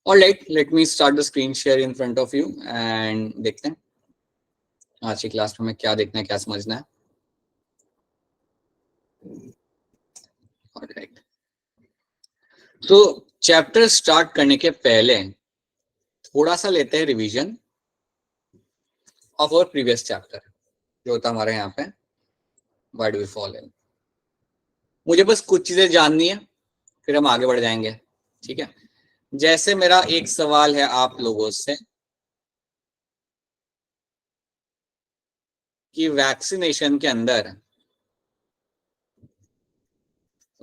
Alright, let me start the screen share in front of you and देखते हैं आज की क्लास में हमें क्या देखना है, क्या समझना है। ऑलराइट, तो चैप्टर स्टार्ट करने के पहले थोड़ा सा लेते हैं revision of our previous chapter जो होता हमारे यहाँ पे why do we fall in. मुझे बस कुछ चीजें जाननी है, फिर हम आगे बढ़ जाएंगे। ठीक है, जैसे मेरा एक सवाल है आप लोगों से कि वैक्सीनेशन के अंदर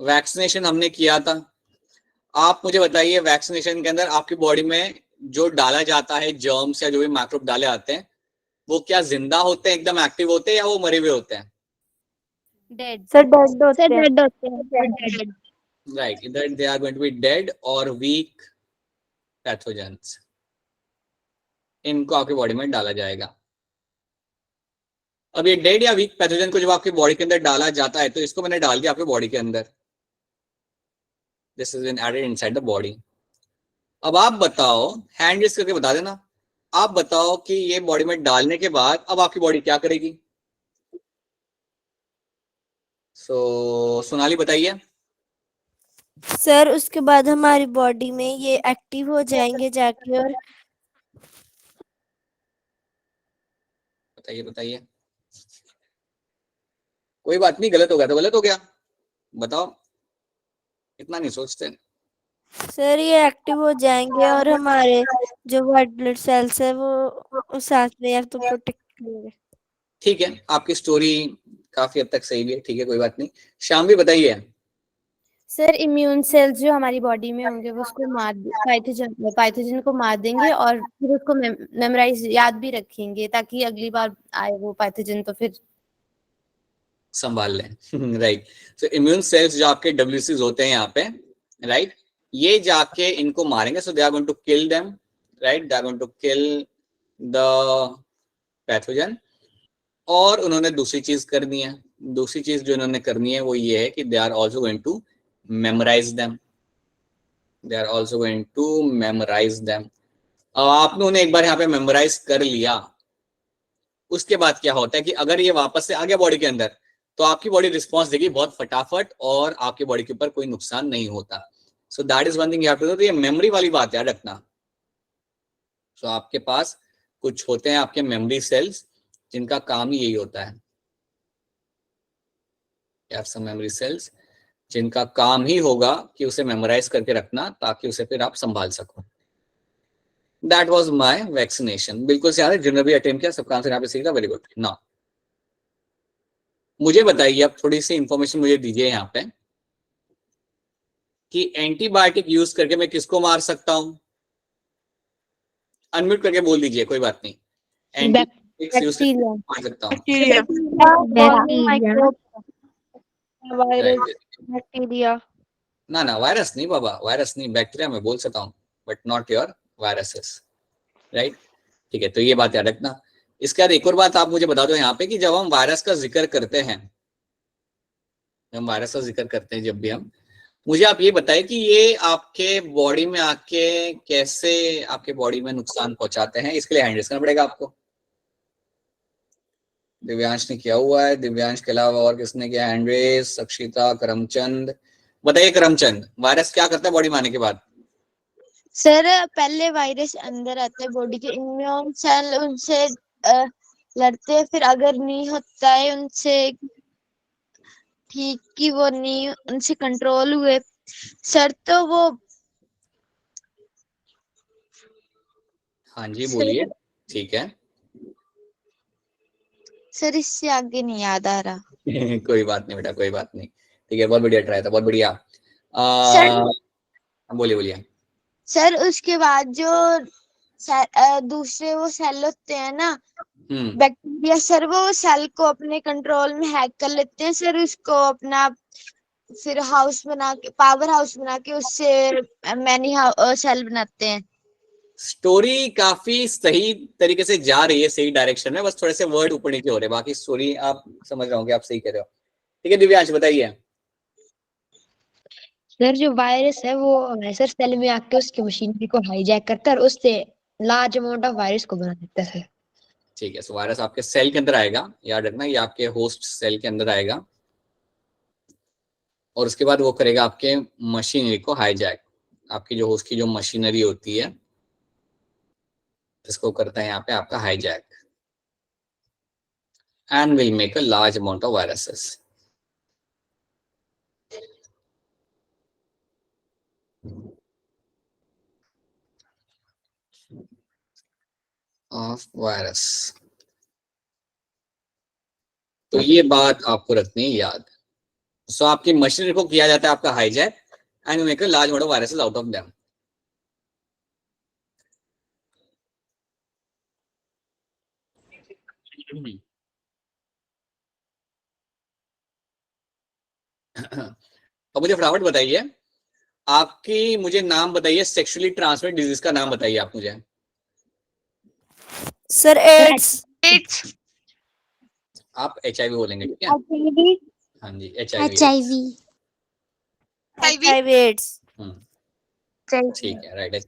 वैक्सीनेशन हमने किया था, आप मुझे बताइए वैक्सीनेशन के अंदर आपकी बॉडी में जो डाला जाता है जर्म्स या जो भी माइक्रोब डाले आते हैं वो क्या जिंदा होते हैं, एकदम एक्टिव होते हैं, या वो मरे हुए होते हैं? डेड सर डेड होते हैं। डेड होते हैं। राइट, इधर they are going to be dead और वीक पैथोजेंस, इनको आपकी बॉडी में डाला जाएगा। अब ये डेड या वीक पैथोजन को जब आपकी बॉडी के अंदर डाला जाता है तो इसको मैंने डाल दिया आपकी बॉडी के अंदर, this is been added inside the body. अब आप बताओ, हैंड रेस करके बता देना, आप बताओ कि ये बॉडी में डालने के बाद अब आपकी बॉडी क्या करेगी? सोनाली बताइए। सर उसके बाद हमारी बॉडी में ये एक्टिव हो जाएंगे जाके, और बताइए बताइए, कोई बात नहीं, गलत हो गया तो गलत हो गया, बताओ, इतना नहीं सोचते। सर ये एक्टिव हो जाएंगे और हमारे जो व्हाइट ब्लड सेल्स है वो साथ में या तो प्रोटेक्ट करेंगे। ठीक है, आपकी स्टोरी काफी हद तक सही भी है, ठीक है, कोई बात नहीं। शाम भी बताइए। सर इम्यून सेल्स जो हमारी बॉडी में होंगे वो उसको मार पाइथोजन को मार देंगे और फिर उसको मेमोराइज याद भी रखेंगे ताकि अगली बार आए वो पाइथोजन तो फिर संभाल लें। राइट, तो इम्यून सेल्स जो आपके डब्ल्यूसीज होते हैं यहाँ पे, राइट, ये जाके इनको मारेंगे, so they are going to kill them, right, they are going to kill the pathogen. और उन्होंने दूसरी चीज करनी है, दूसरी चीज जो इन्होंने करनी है वो ये है कि they are also going to memorise them, they are also going to memorise them. आपने उन्हें एक बार यहाँ पे मेमोराइज कर लिया, उसके बाद क्या होता है कि अगर ये वापस से आ गया बॉडी के अंदर तो आपकी बॉडी रिस्पॉन्स देगी बहुत फटाफट और आपकी बॉडी के ऊपर कोई नुकसान नहीं होता। So that is one thing you have to do. तो ये मेमोरी वाली बात याद रखना। सो आपके पास कुछ होते हैं आपके मेमोरी सेल्स जिनका काम ही यही होता है, मेमोरी सेल्स जिनका काम ही होगा कि उसे मेमोराइज करके रखना ताकि उसे फिर आप संभाल सको। दैट वॉज माई वैक्सीनेशन, बिल्कुल से याद है, जिन्होंने भी अटेम्प्ट किया सबका आंसर यहाँ पे सही था, वेरी गुड। नाउ मुझे बताइए, अब थोड़ी सी इंफॉर्मेशन मुझे दीजिए यहाँ पे कि एंटीबायोटिक यूज करके मैं किसको मार सकता हूं? अनम्यूट करके बोल दीजिए, कोई बात नहीं। एंटीबायोटिक्स यूज करके मार सकता हूं? बैक्टीरिया। ना ना, वायरस नहीं बाबा, वायरस नहीं, बैक्टीरिया मैं बोल सकता हूँ but not your viruses, right. ठीक है, तो ये बात याद रखना। इसके बाद एक और बात आप मुझे बता दो यहाँ पे कि जब हम वायरस का जिक्र करते हैं, जब भी हम, मुझे आप ये बताएं कि ये आपके बॉडी में आके कैसे आपके बॉडी में नुकसान पहुंचाते हैं। इसके लिए हैंड रेस करना पड़ेगा आपको। दिव्यांश ने किया हुआ है, दिव्यांश के अलावा और किसने किया हैंड रेस? अक्षिता, करमचंद। बताइए करमचंद, वायरस क्या करता है बॉडी में आने के बाद? सर पहले वायरस अंदर आते हैं बॉडी के, इम्यून सेल उनसे लड़ते हैं, फिर अगर नहीं होता है उनसे ठीक कि वो नहीं उनसे कंट्रोल हुए सर तो वो। हाँ जी बोलिए। ठीक है। सर इससे आगे नहीं याद आ रहा। कोई बात नहीं बेटा, कोई बात नहीं, ठीक है, बहुत बढ़िया ट्राई था, बहुत बढ़िया। बोलिए बोलिए। सर उसके बाद जो दूसरे वो सेल होते हैं ना बैक्टीरिया, सर वो सेल को अपने कंट्रोल में हैक कर लेते हैं सर, उसको अपना फिर हाउस बना के, पावर हाउस बना के उससे मैनी सेल बनाते हैं। स्टोरी काफी सही तरीके से जा रही है, सही डायरेक्शन में, बस थोड़े से वर्ड ऊपर नीचे हो रहे हैं, बाकी स्टोरी आप समझ रहे होंगे, आप सही कह रहे हो। ठीक है दिव्यांश बताइए। सर जो वायरस है वो हमारे सर सेल में आके उसकी मशीनरी को हाईजैक करता है और उससे लार्ज अमाउंट ऑफ वायरस को बना देता है। ठीक है, सो वायरस आपके सेल के अंदर आएगा, याद रखना ये आपके होस्ट सेल के अंदर आएगा और उसके बाद वो करेगा आपके मशीनरी को हाईजैक। आपकी जो होस्ट की जो मशीनरी होती है इसको करता है यहाँ पे आपका hijack and will make a large amount of viruses. Of virus. तो ये बात आपको रखनी है याद। सो आपकी मशीनरी को किया जाता है आपका hijack and make a large amount of viruses out of them. अब मुझे फटाफट बताइए, आपकी मुझे नाम बताइए, सेक्सुअली ट्रांसमिटेड डिजीज का नाम बताइए आप मुझे। Sir ads. आप HIV बोलेंगे, ठीक है? हाँ जी, HIV एड्स। ठीक है, राइट।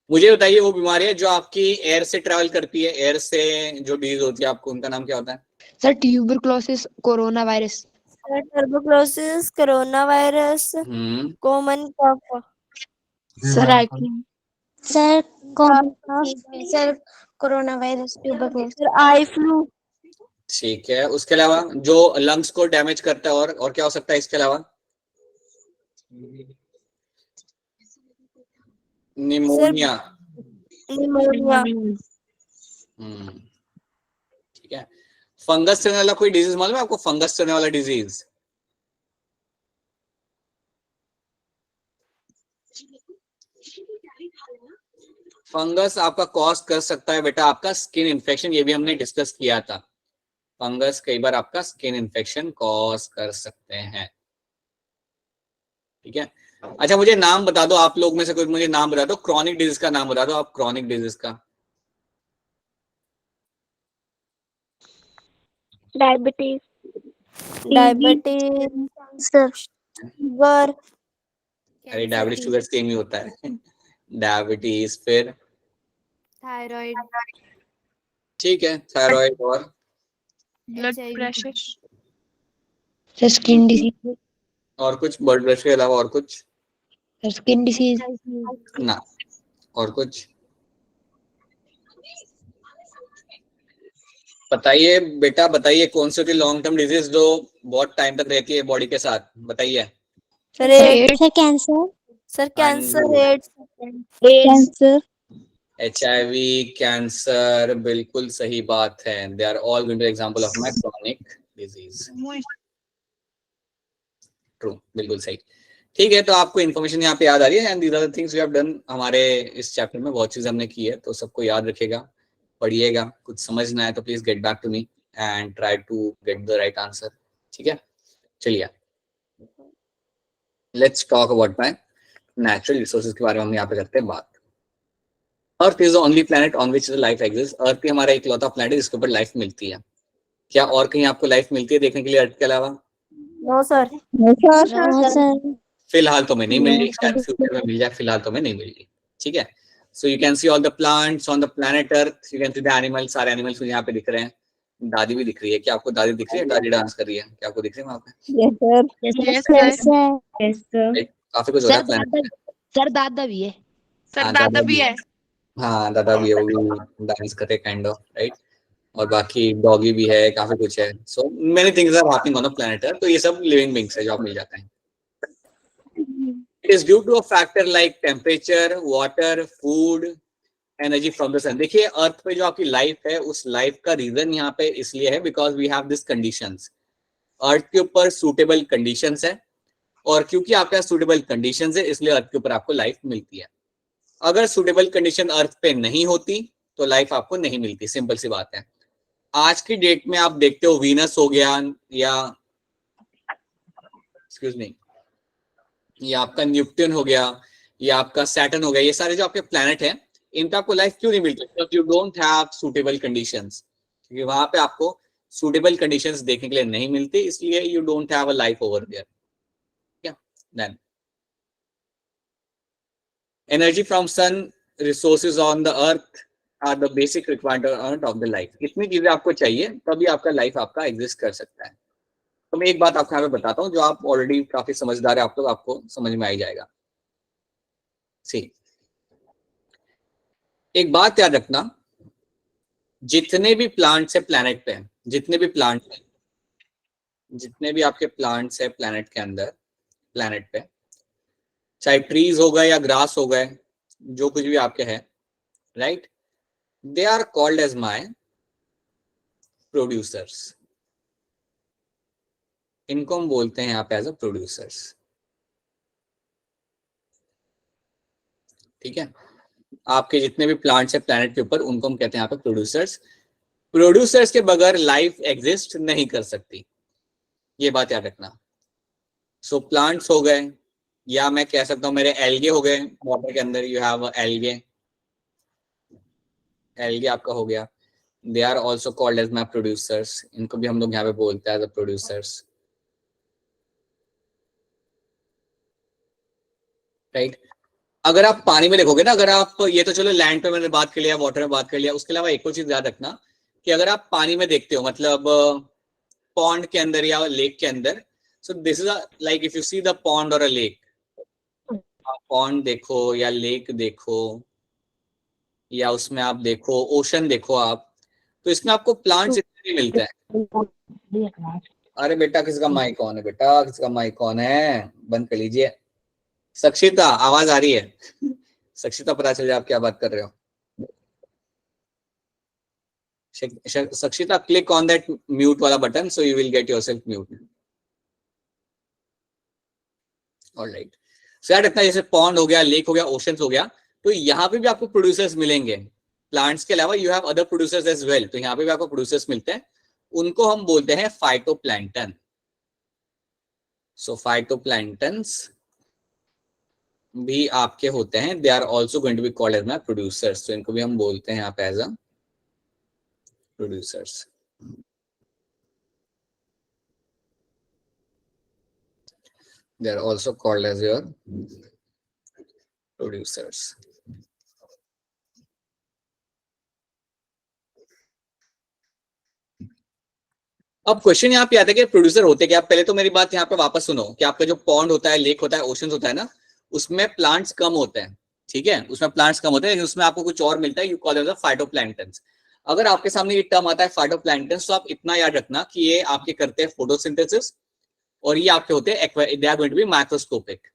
मुझे बताइए वो बीमारी है जो आपकी एयर से ट्रैवल करती है, एयर से जो डिजीज होती है आपको, उनका नाम क्या होता है? Sir tuberculosis, corona virus. Sir tuberculosis, corona virus, common cough. Sir sir common cough. Sir corona virus, tuberculosis, eye flu. ठीक है, उसके अलावा जो लंग्स को डैमेज करता है और क्या हो सकता है इसके अलावा? निमोनिया। ठीक है, फंगस से वाला कोई डिजीज मालूम है आपको? फंगस से वाला डिजीज फंगस आपका कॉज कर सकता है बेटा आपका स्किन इन्फेक्शन, ये भी हमने डिस्कस किया था। फंगस कई बार आपका स्किन इन्फेक्शन कॉज कर सकते हैं, ठीक है? अच्छा मुझे नाम बता दो, आप लोग में से कोई मुझे नाम बता दो, क्रॉनिक डिजीज का नाम बता दो आप, क्रॉनिक डिजीज का। Diabetes, sugar. अरे डायबिटीज शुगर सेम ही होता है। डायबिटीज, फिर थायराइड, ठीक है, थायराइड और ब्लड प्रेशर, स्किन डिसीज, और कुछ ब्लड प्रेशर के अलावा और कुछ? स्किन डिसीज ना, और कुछ बताइए बेटा, बताइए कौन सी होती है लॉन्ग टर्म डिजीज जो बहुत टाइम तक रहती है बॉडी के साथ, बताइए। Sir cancer. Sir cancer, cancer, HIV, cancer, बिल्कुल सही बात है। They are all going to example of my chronic disease. True, बिल्कुल सही। ठीक है, तो आपको इन्फॉर्मेशन यहाँ पे याद आ रही है and these are the things we have done. हमारे इस चैप्टर में बहुत चीज हमने की है, तो सबको याद रखेगा, पढ़िएगा। कुछ समझना है तो please get back to me and try to get the right answer, ठीक है? चलिए, let's talk about my natural resources के बारे में हम यहाँ पे करते हैं बात। Earth is the only planet on which life exist. Earth ही हमारा इकलौता प्लैनेट है जिसके ऊपर लाइफ मिलती है। क्या और कहीं आपको लाइफ मिलती है देखने के लिए अर्थ के अलावा? No sir. फिलहाल तो मैं नहीं मिल रही, शायद फ्यूचर में मिल जाए, फिलहाल तो मैं नहीं मिल रही, ठीक है? So you can see all the plants on the planet earth, you can see the animals, सारे एनिमल्स यहाँ पे दिख रहे हैं। दादी भी दिख रही है, क्या आपको दादी दिख रही है? दादी डांस कर रही है, क्या आपको दिख रही है वहाँ पे? काफी कुछ हो रहा है प्लैनेट में। सर दादा भी है। हाँ, दादा भी है। हाँ, दादा भी है, वो भी डांस कर रहे काइंड ऑफ, राइट? और बाकी डॉगी भी है, काफी कुछ है। So many things are happening on the planet earth. तो ये सब लिविंग बीइंग्स है जो आप मिल जाते हैं। It is due to a factor like temperature, water, food, energy from the sun. देखिए अर्थ पे जो आपकी लाइफ है, उस लाइफ का रीजन यहाँ पे इसलिए है because we have this conditions. Earth के ऊपर सूटेबल कंडीशंस है, और क्योंकि आपके पास सूटेबल कंडीशंस है इसलिए अर्थ के ऊपर आपको लाइफ मिलती है। अगर सूटेबल कंडीशन अर्थ पे नहीं होती तो लाइफ आपको नहीं मिलती, सिंपल सी बात है। आज की डेट में आप देखते हो वीनस हो गया, या एक्सक्यूज मी, ये आपका न्यूटन हो गया, या आपका सैटर्न हो गया, ये सारे जो आपके प्लैनेट हैं इन पे आपको लाइफ क्यों नहीं मिलती? Because you don't have suitable conditions. क्योंकि वहां पे आपको सूटेबल कंडीशंस देखने के लिए नहीं मिलती, इसलिए you don't have a life over there. क्या then energy from sun, resources on the earth are the basic requirement of the life. इतनी चीजें आपको चाहिए तभी आपका लाइफ आपका एग्जिस्ट कर सकता है। तो मैं एक बात आपको यहाँ पे बताता हूँ जो आप ऑलरेडी काफी समझदार है आप लोग, आपको समझ में आ ही जाएगा। सी, एक बात याद रखना, जितने भी प्लांट्स है प्लैनेट पे, जितने भी प्लांट्स है, जितने भी आपके प्लांट्स है प्लैनेट के अंदर, प्लैनेट पे, चाहे ट्रीज हो गए या ग्रास हो गए, जो कुछ भी आपके है, right, they are called as my producers. इनको हम बोलते हैं यहाँ पे एज अ प्रोड्यूसर्स। ठीक है, आपके जितने भी प्लांट्स है प्लैनेट के ऊपर उनको हम कहते हैं यहाँ पे प्रोड्यूसर्स। प्रोड्यूसर्स के बगैर लाइफ एग्जिस्ट नहीं कर सकती, ये बात याद रखना। सो प्लांट्स हो गए, या मैं कह सकता हूँ मेरे एल्गे हो गए, वाटर के अंदर यू हैव एल्गे, एल्गे आपका हो गया, they are also called as my producers. इनको भी हम लोग यहाँ पे बोलते हैं एज अ प्रोड्यूसर्स, राइट। अगर आप पानी में देखोगे ना, अगर आप, ये तो चलो लैंड पे मैंने बात कर लिया, वाटर में बात कर लिया, उसके अलावा एक और चीज याद रखना कि अगर आप पानी में देखते हो, मतलब पॉन्ड के अंदर या लेक के अंदर, so this is like if you see the pond और अ लेक, पॉन्ड देखो या लेक देखो या उसमें आप देखो ओशन देखो आप, तो इसमें आपको प्लांट्स इतने मिलते हैं। अरे बेटा किसका माइक ऑन है, बेटा किसका माइक ऑन है, बंद कर लीजिए। सक्षिता आवाज आ रही है? सक्षिता पता चल जाए आप क्या बात कर रहे हो। Sakshita click on that mute वाला button so you will get yourself mute. Alright, so यार इतना, जैसे पॉन्ड हो गया, लेक हो गया, ओशंस हो गया, तो यहाँ पे भी आपको प्रोड्यूसर्स मिलेंगे। प्लांट्स के अलावा you have other producers as well, तो यहाँ पे भी आपको प्रोड्यूसर्स मिलते हैं, उनको हम बोलते हैं फाइटोप्लैंक्टन। सो फाइटोप्लैंक्टन्स भी आपके होते हैं, they are also going to be called as my producers, तो इनको भी हम बोलते हैं यहाँ पे as a producers. They are also called as your producers. अब क्वेश्चन यहाँ पे आता है कि प्रोड्यूसर होते क्या। पहले तो मेरी बात यहाँ पे वापस सुनो कि आपका जो पॉन्ड होता है, लेक होता है, ओशन होता है ना, उसमें प्लांट्स कम होते हैं, ठीक है, उसमें प्लांट्स कम होते हैं, लेकिन उसमें आपको कुछ और मिलता है, यू कॉल देम फाइटोप्लैंक्टन्स। अगर आपके सामने ये टर्म आता है फाइटोप्लैंक्टन्स, तो आप इतना याद रखना कि ये आपके करते हैं फोटोसिंथेसिस, और ये आपके होते हैं they are going to be microscopic.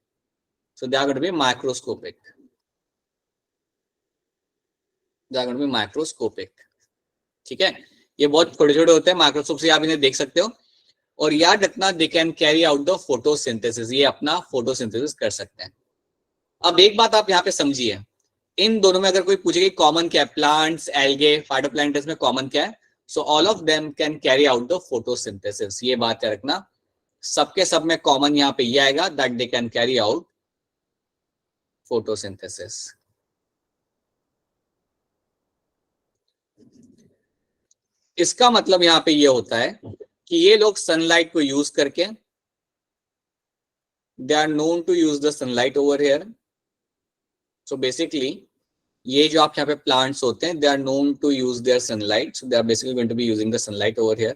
So they are going to be microscopic, they are going to be microscopic. ठीक है, ये बहुत छोटे छोटे होते हैं, माइक्रोस्कोप से आप इन्हें देख सकते हो। और याद रखना they can carry out the photosynthesis, ये अपना फोटोसिंथेसिस कर सकते हैं। अब एक बात आप यहाँ पे समझिए, इन दोनों में अगर कोई पूछे कि कॉमन क्या है, प्लांट्स, एल्गे, फाइटोप्लैंक्टन्स में कॉमन क्या है, so all of them can carry out the photosynthesis. ये बात याद रखना, सबके सब में कॉमन यहाँ पे ये आएगा that they can carry out photosynthesis. इसका मतलब यहाँ पे ये होता है कि ये लोग सनलाइट को यूज करके, they are known to use the sunlight over here. So basically ये जो आप यहाँ पे प्लांट्स होते हैं, they are known to use their sunlight, so they are basically going to be using the sunlight over here.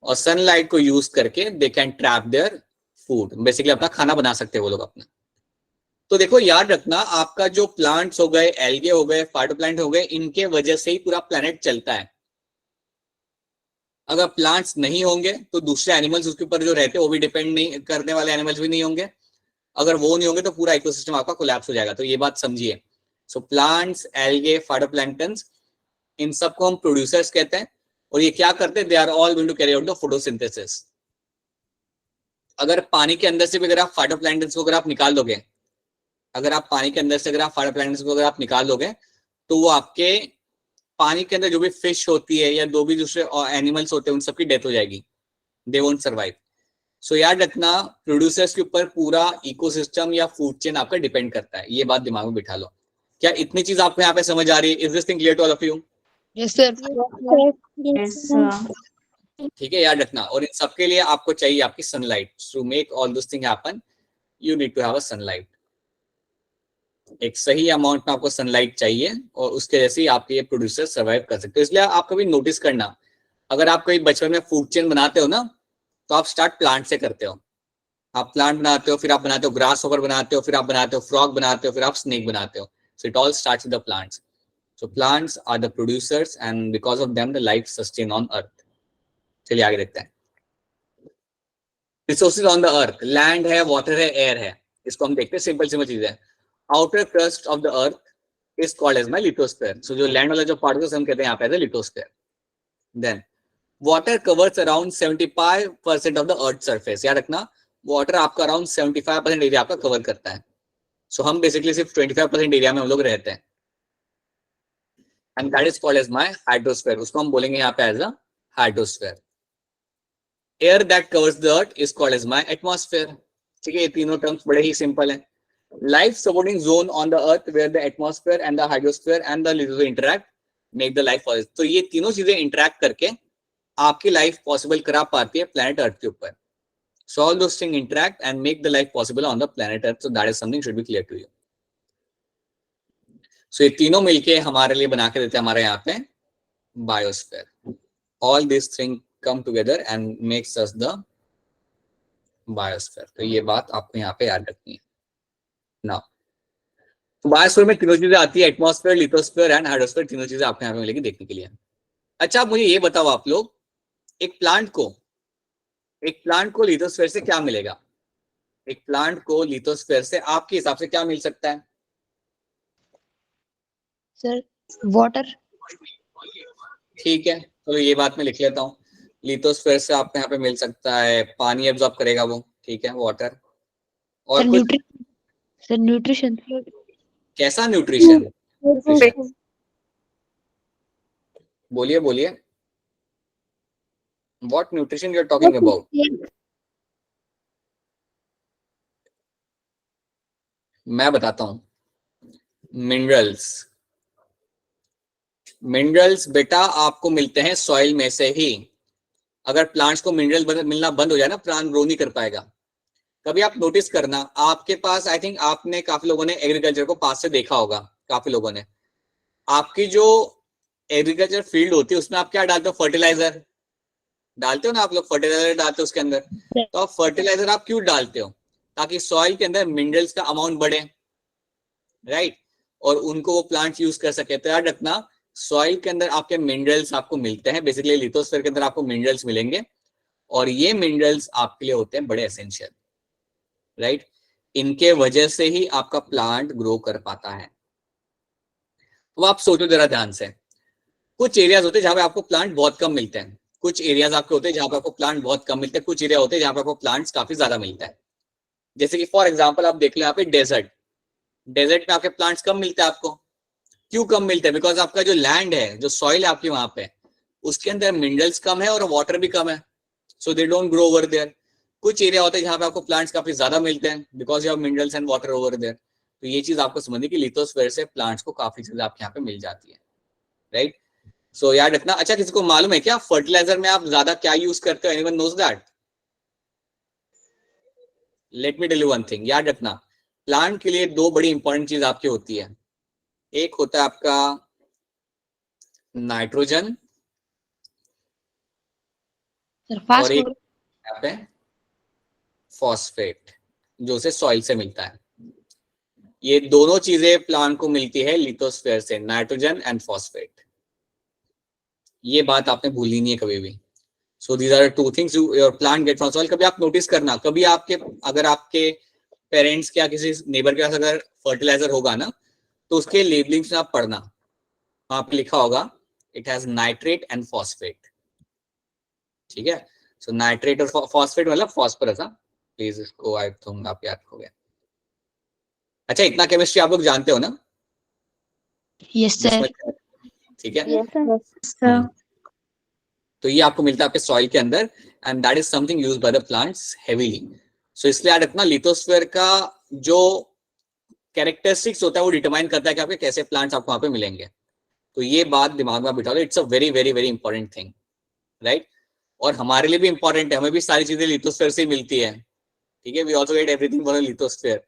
और sunlight को use करके they can trap their food, basically अपना खाना बना सकते हैं वो लोग अपना। तो देखो याद रखना, आपका जो प्लांट्स हो गए, एल्गे हो गए, फाइटोप्लैंक्ट हो गए, इनके वजह से ही पूरा प्लेनेट चलता है। अगर प्लांट्स नहीं होंगे तो दूसरे एनिमल्स उसके ऊपर जो रहते हैं वो भी डिपेंड नहीं करने वाले एनिमल्स भी नहीं होंगे। अगर वो नहीं होंगे तो पूरा इकोसिस्टम आपका कोलैप्स हो जाएगा। तो ये बात समझिए। सो प्लांट्स, एल्गे, फाइटोप्लैंक्टन्स, इन सबको हम प्रोड्यूसर्स कहते हैं। और ये क्या करते हैं, they are all going to carry out the photosynthesis. अगर पानी के अंदर से भी अगर आप फाइटोप्लैंक्टन्स को अगर आप निकाल दोगे, अगर आप पानी के अंदर से अगर आप फाइटोप्लैंक्टन्स को अगर आप निकाल दोगे, तो वो आपके पानी के अंदर जो भी फिश होती है या जो भी दूसरे एनिमल्स होते हैं उन सबकी डेथ हो जाएगी, दे वोंट सर्वाइव। सो याद रखना, प्रोड्यूसर्स के ऊपर पूरा इकोसिस्टम या फूड चेन आपका डिपेंड करता है। ये बात दिमाग में बिठा लो। क्या इतनी चीज आपको यहाँ पे समझ आ रही है? Is this thing clear to all of you? Yes sir. ठीक है, याद रखना। और इन सबके लिए आपको चाहिए आपकी sunlight. To make all this thing happen, you need to have a sunlight. एक सही अमाउंट में आपको सनलाइट चाहिए और उसके जैसे ही आपके ये प्रोड्यूसर सर्वाइव कर सकते हो। इसलिए आप कभी नोटिस करना, अगर आप कभी बचपन में फूड चेन बनाते हो ना, तो आप स्टार्ट प्लांट से करते हो। आप प्लांट बनाते हो, फिर आप बनाते हो ग्रास होपर बनाते हो, फिर आप बनाते हो फ्रॉग बनाते हो, फिर आप स्नेक बनाते हो। So it all starts with the plants. So plants are the producers and because of them the life sustain on earth. चलिए आगे देखते हैं। Resources on the earth, land है, वाटर है, एयर है। इसको हम देखते हैं, सिंपल सिंपल चीज है। Outer crust of the earth is called as my lithosphere. So जो लैंड वाला जो पार्ट है हम कहते हैं यहाँ पे as lithosphere. Then water covers around 75% of the earth surface. याद रखना, वाटर आपका अराउंड 75% एरिया आपका कवर करता है। सो हम बेसिकली सिर्फ 25% एरिया में हम लोग रहते हैं। And that is called as my hydrosphere. उसको हम बोलेंगे यहाँ पे as a hydrosphere. Air that covers the earth is called as my atmosphere. ठीक है, ये तीनों टर्म्स बड़े ही सिंपल है। Life supporting zone on the earth where the atmosphere and the hydrosphere and the lithosphere interact make the life possible. तो ये तीनों चीजें इंटरैक्ट करके आपकी लाइफ पॉसिबल करा पाती है प्लैनेट अर्थ के ऊपर। So all those things interact and make the life possible on the planet Earth. So that is something should be clear to you. So ये तीनों मिलके हमारे लिए बना के देते हैं हमारे यहाँ पे biosphere. All these things come together and makes us the biosphere. तो ये बात आपको यहाँ पे याद रखनी है। Now, तो बायोस्फीयर में तीनों चीजें आती है, एटमॉस्फेयर, लिथोस्फीयर एंड हाइड्रोस्फीयर। तीनों चीजें आपको यहाँ पे मिलेगी देखने के लिए। अच्छा, मुझे ये बताओ आप लोग, एक प्लांट को लिथोस्फीयर से क्या मिलेगा? एक प्लांट को लिथोस्फीयर से आपके हिसाब से क्या मिल सकता है? Sir water. ठीक है, तो ये बात मैं लिख लेता हूँ। लिथोस्फीयर से आपको यहाँ पे मिल सकता है पानी एब्जॉर्ब करेगा वो, ठीक है, वाटर। और सर न्यूट्रिशन। कैसा न्यूट्रिशन? बोलिए बोलिए, what nutrition you are talking about? मैं बताता हूँ। मिनरल्स बेटा आपको मिलते हैं सॉइल में से ही। अगर प्लांट्स को मिनरल मिलना बंद हो जाए ना, प्लांट ग्रो नहीं कर पाएगा। कभी आप नोटिस करना, आपके पास, आई थिंक आपने काफी लोगों ने एग्रीकल्चर को पास से देखा होगा, काफी लोगों ने। आपकी जो एग्रीकल्चर फील्ड होती है उसमें आप क्या डालते हो? फर्टिलाइजर डालते हो ना आप लोग, फर्टिलाइजर डालते हो उसके अंदर। तो आप फर्टिलाइजर आप क्यों डालते हो? ताकि सॉइल के अंदर मिनरल्स का अमाउंट बढ़े, राइट, और उनको वो प्लांट्स यूज कर सके। तो याद रखना, सॉइल के अंदर आपके मिनरल्स आपको मिलते हैं, बेसिकली लिथोस्फीयर के अंदर आपको मिनरल्स मिलेंगे, और ये मिनरल्स आपके लिए होते हैं बड़े एसेंशियल, राइट। इनके वजह से ही आपका प्लांट ग्रो कर पाता है। तो आप सोचो जरा ध्यान से, कुछ एरियाज होते हैं जहां पे आपको प्लांट बहुत कम मिलते हैं, कुछ एरियाज आपके होते हैं जहां पे आपको प्लांट बहुत कम मिलते हैं, कुछ एरिया होते हैं जहां पे आपको प्लांट्स काफी ज्यादा मिलता है। जैसे कि फॉर एग्जांपल आप देख लो यहाँ पे डेजर्ट में आपके प्लांट्स कम मिलते हैं। आपको क्यों कम मिलते हैं? बिकॉज आपका जो लैंड है, जो सॉइल है आपकी वहां पे, उसके अंदर मिनरल्स कम है और वाटर भी कम है, so they don't grow over there. कुछ एरिया होते हैं जहां पे आपको प्लांट्स काफी ज्यादा मिलते हैं because you have minerals and water over there. तो ये चीज आपको समझनी कि लिथोस्फीयर से प्लांट्स को काफी चीजें आपके यहाँ पे मिल जाती है, राइट। सो याद रखना। अच्छा, किसी को मालूम है क्या फर्टिलाइजर में आप ज्यादा क्या यूज करते हो? Anyone knows that? Let me tell you one thing. याद रखना, प्लांट के लिए दो बड़ी इंपॉर्टेंट चीज आपकी होती है। एक होता है आपका नाइट्रोजन, और एक यहाँ पे फॉस्फेट, जो उसे सॉइल से मिलता है। ये दोनों चीजें प्लांट को मिलती है लिथोस्फीयर से, नाइट्रोजन एंड फॉस्फेट। ये बात आपने भूलनी नहीं है कभी भी। So these are two things your plant get from soil. कभी आप नोटिस करना, कभी आपके, अगर आपके पेरेंट्स के या किसी नेबर के पास अगर फर्टिलाइजर होगा ना, तो उसके लेबलिंग्स में आप पढ़ना, वहां पे लिखा होगा it has nitrate and phosphate, ठीक है। सो नाइट्रेट और फॉस्फेट मतलब फॉस्फोरस। प्लीज इसको आई थिंक आप याद हो गया। अच्छा, इतना केमिस्ट्री आप लोग जानते हो ना? Yes sir. ठीक है। तो ये आपको मिलता है आपके सॉइल के अंदर, and that is something used by the plants heavily. So इसलिए याद रखना, लिथोस्फीयर का जो कैरेक्टरिस्टिक्स होता है वो डिटरमाइन करता है कि आपके कैसे प्लांट्स आपको वहां पे मिलेंगे। तो ये बात दिमाग में बिठा लो, it's a very very very important thing, right. और हमारे लिए भी इंपॉर्टेंट है, हमें भी सारी चीजें लिथोस्फीयर से मिलती है, ठीक है। We also get everything from lithosphere,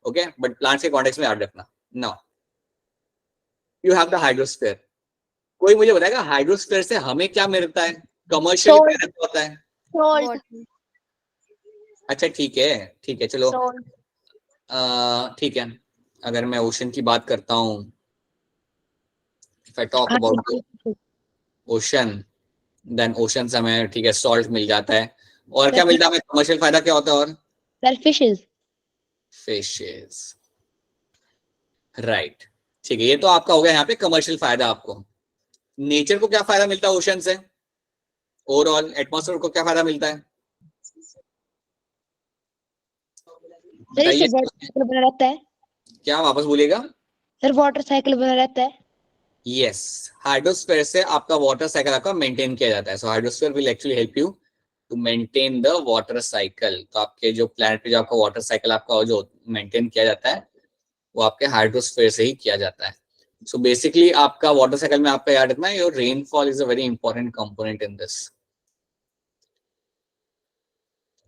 okay, but plants के कॉन्टेक्स्ट में याद रखना। No, you have the hydrosphere. कोई मुझे बताएगा हाइड्रोस्फीयर से हमें क्या मिलता है, कमर्शियल Salt. फायदा होता है? Salt. अच्छा ठीक है चलो, ठीक है। अगर मैं ओशन की बात करता हूँ, if I talk about ocean, then ocean से हमें ठीक है सॉल्ट मिल जाता है। और क्या मिलता है हमें, कमर्शियल फायदा क्या होता है? और Sir, fishes. Fishes, right. ठीक है, ये तो आपका हो गया यहाँ पे कमर्शियल फायदा। आपको नेचर को क्या फायदा मिलता है ओशन से? ओवरऑल एटमॉस्फेयर को क्या फायदा मिलता है? सर इससे वाटर साइकिल बना रहता है। क्या, वापस बोलिएगा? सर वाटर साइकिल बना रहता है। यस, हाइड्रोस्फीयर से आपका वाटर साइकिल आपका मेंटेन किया जाता है। So hydrosphere will actually help you to maintain the water cycle. तो आपके जो प्लैनेट पे जो आपका वाटर साइकिल आपका जो मेंटेन किया जाता है वो आपके हाइड्रोस्फीयर से ही किया जाता है। सो बेसिकली आपका वाटर साइकिल में आपका याद रखना है, your rainfall is a very important component in this.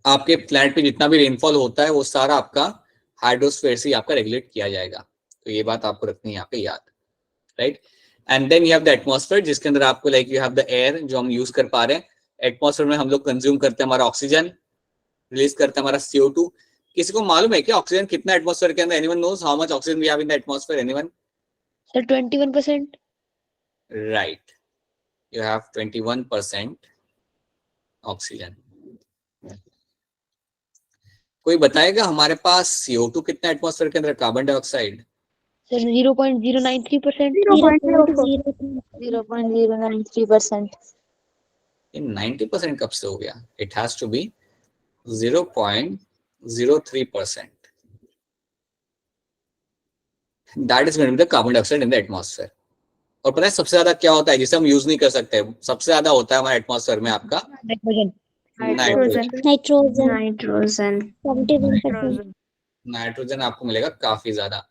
आपके प्लैनेट पे जितना भी रेनफॉल होता है वो सारा आपका हाइड्रोस्फीयर से आपका रेगुलेट किया जाएगा। तो ये बात आपको रखनी है यहाँ पे याद, right. And then you have the atmosphere, जिसके अंदर आपको like you have the air जो हम यूज कर पा रहे हैं। एटमॉस्फेयर में हम लोग कंज्यूम करते हैं हमारा ऑक्सीजन, रिलीज करते हैं हमारा CO2। किसी को मालूम है क्या ऑक्सीजन कितना एटमॉस्फेयर के अंदर? Anyone knows how much oxygen we have in the atmosphere? Anyone? Sir 21%। Right, you have 21% oxygen. कोई बताएगा हमारे पास CO2 कितना एटमॉस्फेयर के अंदर? Carbon dioxide sir 0.093%। 0.093%। ये 90% कब से हो गया? It has to be 0.03%. That is going to be the carbon dioxide in the atmosphere. और पता है सबसे ज्यादा क्या होता है जिसे हम यूज नहीं कर सकते? सबसे ज्यादा होता है हमारे एटमॉस्फेयर में आपका नाइट्रोजन आपको मिलेगा काफी ज्यादा।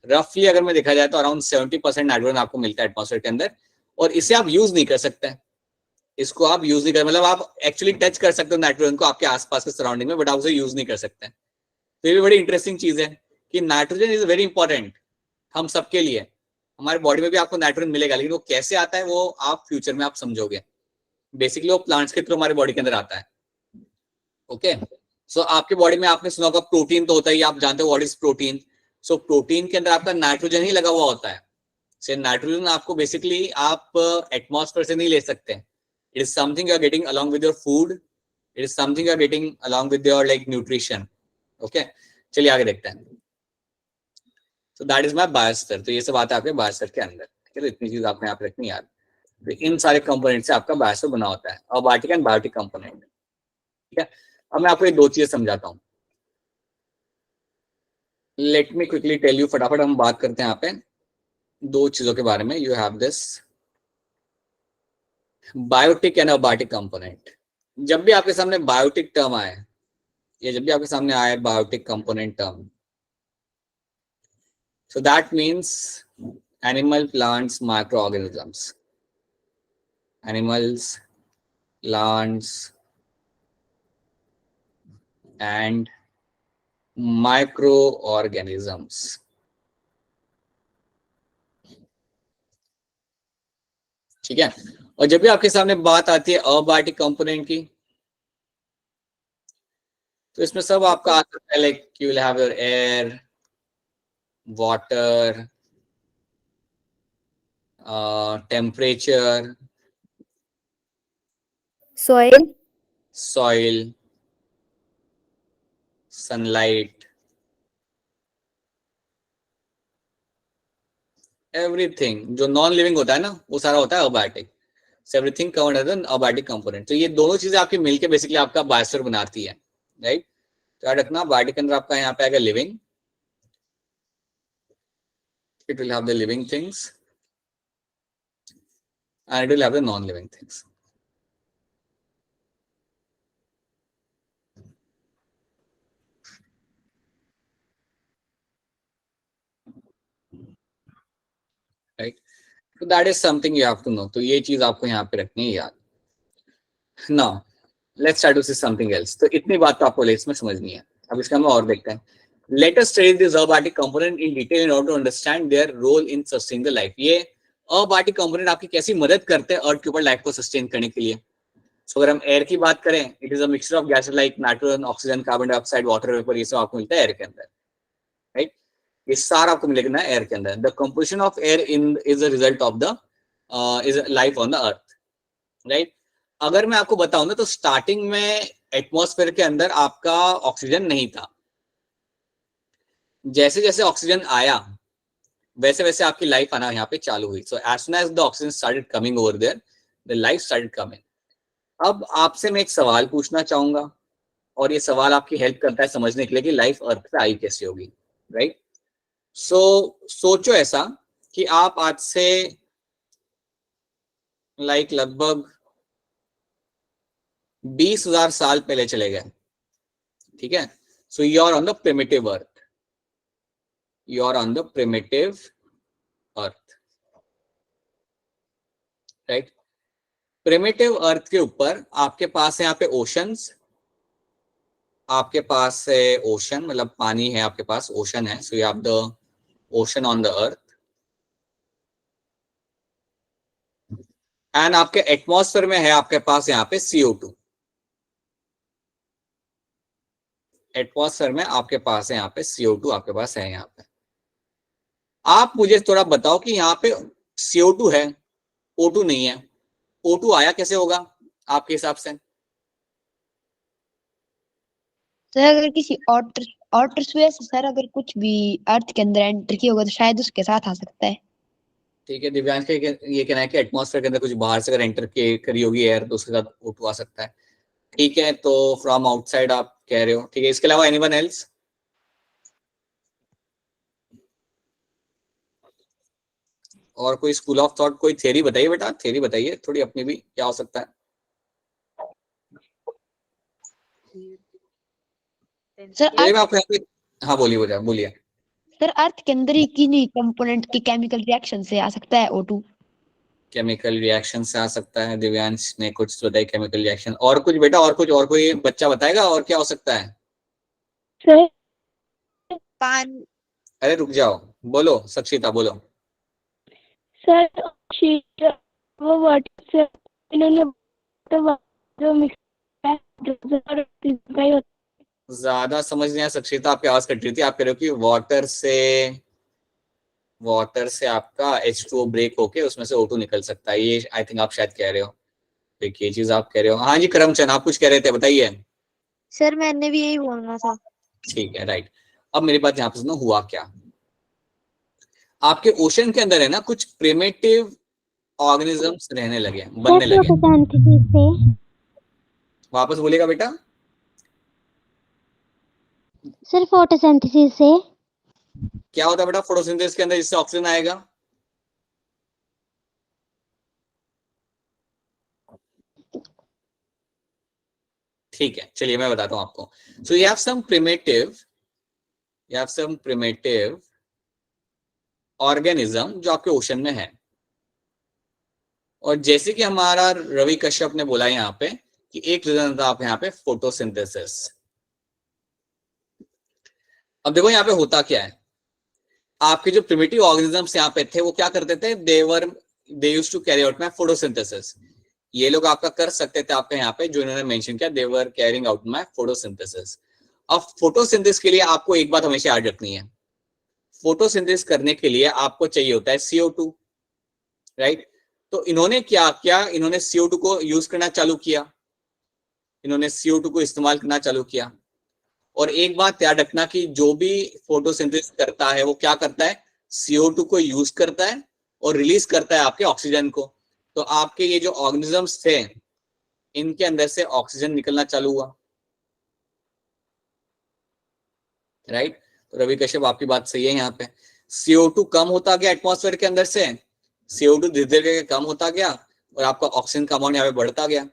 रफली अगर मैं देखा जाए तो अराउंड 70% नाइट्रोजन आपको मिलता है एटमॉस्फेयर के अंदर, और इसे आप यूज नहीं कर सकते। इसको आप यूज नहीं कर, मतलब आप एक्चुअली टच कर सकते हो नाइट्रोजन को आपके आसपास के सराउंडिंग में, बट आप उसे यूज नहीं कर सकते। तो ये भी बड़ी इंटरेस्टिंग चीज है कि नाइट्रोजन इज वेरी इंपॉर्टेंट हम सबके लिए। हमारे बॉडी में भी आपको नाइट्रोजन मिलेगा, लेकिन वो कैसे आता है वो आप फ्यूचर में आप समझोगे। बेसिकली वो प्लांट्स के थ्रू हमारे बॉडी के अंदर आता है। ओके, सो आपके बॉडी में आपने सुना होगा प्रोटीन तो होता है, आप जानते हो what is protein. So protein के अंदर आपका नाइट्रोजन ही लगा हुआ होता है। से नाइट्रोजन आपको बेसिकली आप एटमॉस्फेयर से नहीं ले सकते। It is something you are getting along with your food, it is something you are getting along with your like nutrition. Okay, चलिए आगे देखते हैं। So that is my biosphere. तो ये सब बात है आपके बायोस्फीयर के अंदर, ठीक है। तो इतनी चीज आपने यहाँ पे रखनी याद। तो इन सारे कंपोनेंट से आपका बायोस्फीयर बना होता है, अबायोटिक एंड बायोटिक कंपोनेंट, ठीक है। अब मैं आपको ये दो चीजें समझाता हूँ। Let me quickly tell you, फटाफट हम बात करते हैं यहाँ पे दो चीजों के बारे में। You have this biotic and abiotic component. जब भी आपके सामने बायोटिक टर्म आए, या जब भी आपके सामने आए biotic component term, so that means animal, plants, microorganisms. Animals, plants and microorganisms. ठीक है। और जब भी आपके सामने बात आती है अबायोटिक कंपोनेंट की, तो इसमें सब आपका आ सकता है, like you will have your air, water, temperature, soil, sunlight, everything जो नॉन लिविंग होता है ना वो सारा होता है abiotic. Everything covered as an abiotic component. तो ये दोनों चीजें आपकी मिलके बेसिकली आपका बायोस्फीयर बनाती है, राइट। तो याद रखना बायोटिक के अंदर आपका यहाँ पे आएगा living, it will have the living things and it will have the non-living things. Right? So that is something you have to know. तो ये चीज आपको यहाँ पे रखनी है याद। Now let's try to see something else. तो इतनी बात तो आपको लेस में समझनी है। अब इसका हम और देखते हैं। Let us study this abiotic component in detail in order to understand their role in sustaining the life. ये abiotic component आपकी कैसी मदद करते हैं अर्थ के ऊपर लाइफ को सस्टेन करने के लिए. So अगर हम एयर की बात करें, it is a mixture of gases like nitrogen, oxygen, carbon dioxide, water vapour, ये सब आपको मिलता है एयर के अंदर, राइट. ये सारा आपको मिलेगा एयर के अंदर. The composition of air in is a result of the is life on the earth, right. अगर मैं आपको बताऊं ना, तो स्टार्टिंग में एटमॉस्फेयर के अंदर आपका ऑक्सीजन नहीं था. जैसे जैसे ऑक्सीजन आया वैसे वैसे आपकी लाइफ आना यहाँ पे चालू हुई. So as soon as the oxygen started coming over there, the life started coming. अब आपसे मैं एक सवाल पूछना चाहूंगा, और ये सवाल आपकी हेल्प करता है समझने के लिए कि लाइफ अर्थ पे आई कैसे होगी, राइट. सो सोचो ऐसा कि आप आज से लगभग 20,000 साल पहले चले गए, ठीक है. So you are on the primitive earth, you are on the primitive earth, right. primitive earth के ऊपर आपके पास है यहाँ पे ओशंस, आपके पास है ओशन, मतलब पानी है आपके पास, ओशन है. So you have the ocean on the earth. And आपके एटमॉस्फेयर में है आपके पास यहाँ पे CO2. एटमॉस्फेयर में आपके पास है यहाँ पे CO2 आपके पास है यहाँ पे. आप मुझे थोड़ा बताओ कि यहाँ पे CO2 है, O2 नहीं है. O2 आया कैसे होगा आपके हिसाब से? सर अगर किसी आउटर स्पेस से सर अगर कुछ भी अर्थ के अंदर एंटर किया होगा तो शायद उसके साथ आ सकता है. ठीक है, दिव्यांश का ये कहना है कि एटमॉस्फेयर के अंदर कुछ बाहर से अगर एंटर करी होगी एयर तो उसके साथ O2 आ सकता है. ठीक है, तो फ्रॉम आउटसाइड आप कह रहे हो, ठीक है. इसके अलावा एनीवन एल्स? और कोई स्कूल ऑफ थॉट, कोई थ्योरी बताइए बेटा, थ्योरी बताइए थोड़ी अपनी भी, क्या हो सकता है. सर आपको हाँ बोलिए बोलिए. सर अर्थ के अंदर ही किन्हीं कंपोनेंट की केमिकल रिएक्शन से आ सकता है O2. केमिकल रिएक्शन से आ सकता है. दिव्यांश ने कुछ बताया केमिकल रिएक्शन. और कुछ बेटा, और कुछ, और कोई बच्चा बताएगा और क्या हो सकता है? सर पानी. अरे रुक जाओ, बोलो सक्षिता बोलो. सर वो वाटर से इन्होंने जो मिक्स ज्यादा समझ नहीं आया सक्षिता, आपकी आवाज कट रही थी. आप कह रहे हो कि वाटर से आपका H2O ब्रेक होके उसमें से O2 निकल सकता है. ये आई थिंक आप शायद कह रहे हो, एक ये चीज आप कह रहे हो. हाँ जी करमचंद, आप कुछ कह रहे थे, बताइए. सर मैंने भी यही बोलना था. ठीक है, राइट. अब मेरी बात यहाँ पे सुनो, हुआ क्या. आपके ओशन के अंदर है ना कुछ प्रिमिटिव ऑर्गेनिजम्स रहने लगे, बनने लगे. वापस बोलेगा बेटा. सर फोटोसिंथेसिस से क्या होता है बेटा फोटोसिंथेसिस के अंदर जिससे ऑक्सीजन आएगा? ठीक है, चलिए मैं बताता हूं आपको. So you have some primitive organism जो आपके ओशन में है. और जैसे कि हमारा रवि कश्यप ने बोला यहाँ पे कि एक रीजन था आप यहाँ पे फोटोसिंथेसिस. अब देखो यहाँ पे होता क्या है. आपके जो प्रिमिटिव ऑर्गेनिजम्स यहाँ पे थे वो क्या करते थे, they used to carry out my photosynthesis. ये लोग आपका कर सकते थे आपके यहाँ पे, जो इन्होंने मेंशन किया, they were carrying out my photosynthesis. अब फोटोसिंथेसिस के लिए आपको एक बात हमेशा याद रखनी है. फोटोसिंथेसिस करने के लिए आपको चाहिए होता है CO2, राइट. तो इन्होंने क्या किया, इन्होंने CO2 को यूज करना चालू किया, इन्होंने CO2 को इस्तेमाल करना चालू किया. और एक बात याद रखना कि जो भी फोटोसिंथेसिस करता है वो क्या करता है, CO2 को यूज करता है और रिलीज करता है आपके ऑक्सीजन को. तो आपके ये जो ऑर्गेनिजम्स थे इनके अंदर से ऑक्सीजन निकलना चालू हुआ, राइट. तो रवि कश्यप आपकी बात सही है. यहाँ पे CO2 कम होता गया एटमॉस्फेयर के अंदर से, CO2 धीरे धीरे कम होता गया और आपका ऑक्सीजन का अमाउंट यहाँ पे बढ़ता गया.